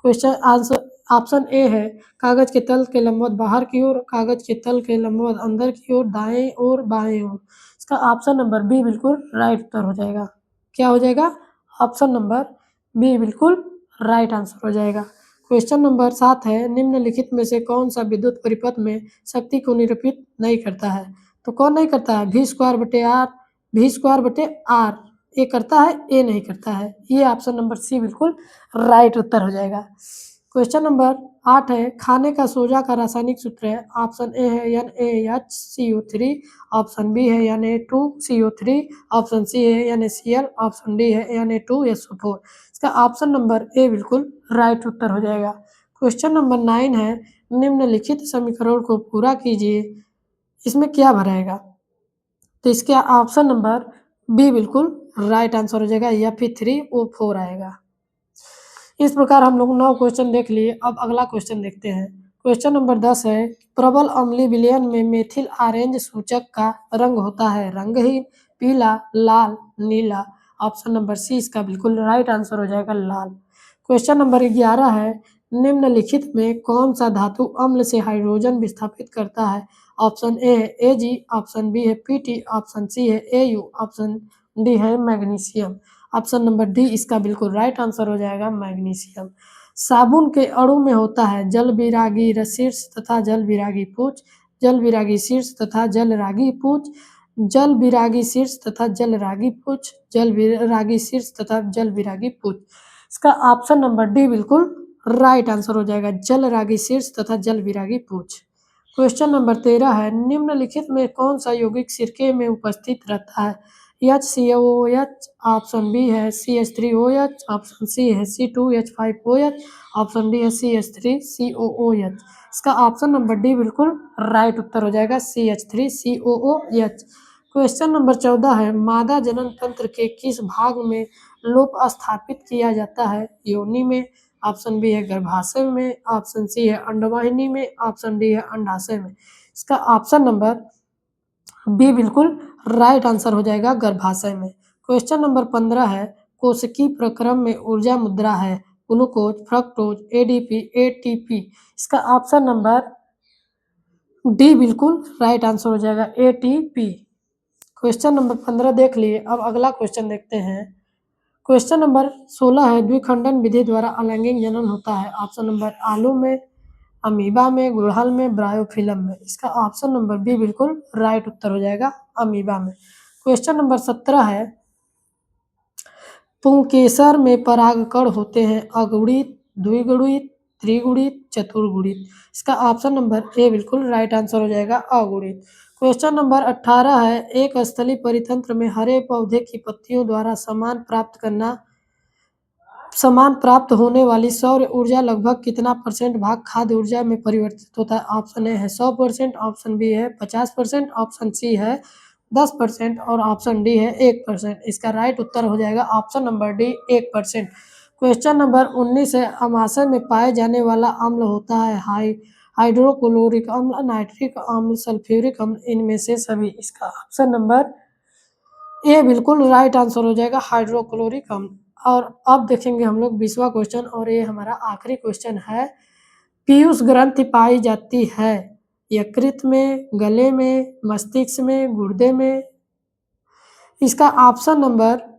क्वेश्चन आंसर ऑप्शन ए है, कागज के तल के लंबवत बाहर की ओर, कागज के तल के लंबवत अंदर की ओर, दाएं और बाएं ओर। इसका ऑप्शन नंबर बी बिल्कुल राइट उत्तर हो जाएगा। क्या हो जाएगा? ऑप्शन नंबर बी बिल्कुल राइट आंसर हो जाएगा। क्वेश्चन नंबर 7 है, निम्नलिखित में से कौन सा विद्युत परिपथ में शक्ति को निरूपित नहीं करता है? तो कौन नहीं करता है? V²/R ये करता है, ए नहीं करता है। ये ऑप्शन नंबर सी बिल्कुल राइट उत्तर हो जाएगा। क्वेश्चन नंबर 8 है, खाने का सोजा का रासायनिक सूत्र है। ऑप्शन ए है NaHCO3, ऑप्शन बी है Na2CO3, ऑप्शन सी है NaCl, ऑप्शन डी है Na2SO4। इसका ऑप्शन नंबर ए बिल्कुल राइट उत्तर हो जाएगा। क्वेश्चन नंबर 9 है, निम्नलिखित समीकरण को पूरा कीजिए, इसमें क्या भराएगा? तो इसका ऑप्शन नंबर बी बिल्कुल राइट आंसर हो जाएगा, या फिर 3O4 आएगा। इस प्रकार हम लोग 9 क्वेश्चन देख लिए। अब अगला क्वेश्चन देखते हैं। क्वेश्चन नंबर 10 है, प्रबल अम्लीय विलयन में मेथिल ऑरेंज सूचक का रंग होता है रंगहीन, पीला, लाल, नीला। ऑप्शन नंबर सी इसका बिल्कुल राइट आंसर हो जाएगा, लाल। क्वेश्चन नंबर 11 है, निम्नलिखित में कौन सा धातु अम्ल से हाइड्रोजन विस्थापित करता है? ऑप्शन ए है Ag, ऑप्शन बी है Pt, ऑप्शन सी है Au, ऑप्शन डी है मैग्नीशियम। ऑप्शन नंबर डी इसका बिल्कुल राइट आंसर हो जाएगा मैग्नीशियम। साबुन के अणु में होता है जल विरागी शीर्ष तथा जल विरागी पूछ, जल विरागी शीर्ष तथा जल रागी पूछ, जल विरागी शीर्ष तथा जल रागी पूछ, जल विरागी शीर्ष तथा जल विरागी पूछ। इसका ऑप्शन नंबर डी बिल्कुल राइट आंसर हो जाएगा, जल रागी शीर्ष तथा जल विरागी पूछ। क्वेश्चन नंबर 13 है, निम्नलिखित में कौन सा यौगिक सिरके में उपस्थित रहता है? HCOOH, ऑप्शन बी है CH3OH, ऑप्शन सी है C2H5OH, ऑप्शन डी है CH3COOH। इसका ऑप्शन नंबर डी बिल्कुल राइट उत्तर हो जाएगा, CH3COOH। क्वेश्चन नंबर 14 है, मादा जनन तंत्र के किस भाग में लोप स्थापित किया जाता है? योनि में, ऑप्शन बी है गर्भाशय में, ऑप्शन सी है अंडवाहिनी में, ऑप्शन डी है अंडाशय में। इसका ऑप्शन नंबर बी बिल्कुल राइट आंसर हो जाएगा, गर्भाशय में। क्वेश्चन नंबर 15 है, कोशिकीय प्रक्रम में ऊर्जा मुद्रा है ग्लूकोज, फ्रक्टोज, ADP, ATP। इसका ऑप्शन नंबर डी बिल्कुल राइट आंसर हो जाएगा, ATP। क्वेश्चन नंबर 15 देख लिए। अब अगला क्वेश्चन देखते हैं। क्वेश्चन नंबर 16 है, द्विखंडन विधि द्वारा अलैंगिक जनन होता है? ऑप्शन नंबर आलू में, अमीबा में, गुड़हल में, ब्रायोफिलम में। इसका ऑप्शन नंबर बी बिल्कुल राइट उत्तर हो जाएगा, अमीबा में। क्वेश्चन नंबर 17 है, पुंकेसर में परागकण होते हैं अगुणित, द्विगुणित, त्रिगुणित, चतुर्गुणित। इसका ऑप्शन नंबर ए बिल्कुल राइट आंसर हो जाएगा, अगुणित। क्वेश्चन नंबर 18 है, एक स्थलीय परितंत्र में हरे पौधे की पत्तियों द्वारा समान प्राप्त होने वाली सौर ऊर्जा लगभग कितना % भाग खाद्य ऊर्जा में परिवर्तित होता है? ऑप्शन ए है 100%, ऑप्शन बी है 50%, ऑप्शन सी है 10% और ऑप्शन डी है 1%। इसका राइट उत्तर हो जाएगा option number D, 1%। Question number 19 है, अमाशय में पाए जाने वाला अम्ल होता है हाइड्रोक्लोरिक अम्ल, नाइट्रिक अम्ल, सल्फ्यूरिक अम्ल, इनमें से सभी। इसका ऑप्शन नंबर ए बिल्कुल राइट आंसर हो जाएगा, हाइड्रोक्लोरिक अम्ल। और अब देखेंगे हम लोग 20वां क्वेश्चन, और ये हमारा आखिरी क्वेश्चन है। पीयूष ग्रंथि पाई जाती है यकृत में, गले में, मस्तिष्क में, गुर्दे में। इसका ऑप्शन नंबर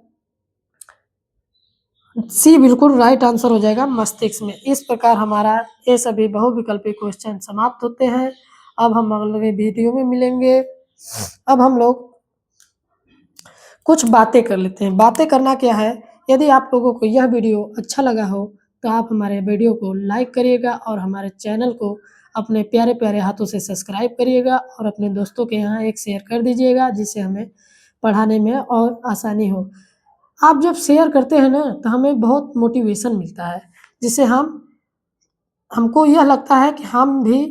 सी बिल्कुल राइट आंसर हो जाएगा, मस्तिष्क में। इस प्रकार हमारा ये सभी बहुविकल्पी क्वेश्चन समाप्त होते हैं। अब हम अगले वीडियो में मिलेंगे। अब हम लोग कुछ बातें कर लेते हैं। बातें करना क्या है, यदि आप लोगों को यह वीडियो अच्छा लगा हो तो आप हमारे वीडियो को लाइक करिएगा और हमारे चैनल को अपने प्यारे प्यारे हाथों से सब्सक्राइब करिएगा और अपने दोस्तों के यहाँ एक शेयर कर दीजिएगा, जिससे हमें पढ़ाने में और आसानी हो। आप जब शेयर करते हैं ना तो हमें बहुत मोटिवेशन मिलता है, जिससे हमको यह लगता है कि हम भी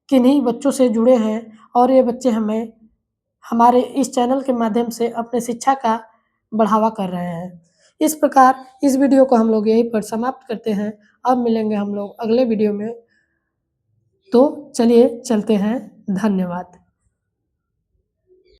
किन्हीं बच्चों से जुड़े हैं और ये बच्चे हमें हमारे इस चैनल के माध्यम से अपने शिक्षा का बढ़ावा कर रहे हैं। इस प्रकार इस वीडियो को हम लोग यहीं पर समाप्त करते हैं। अब मिलेंगे हम लोग अगले वीडियो में। तो चलिए चलते हैं। धन्यवाद।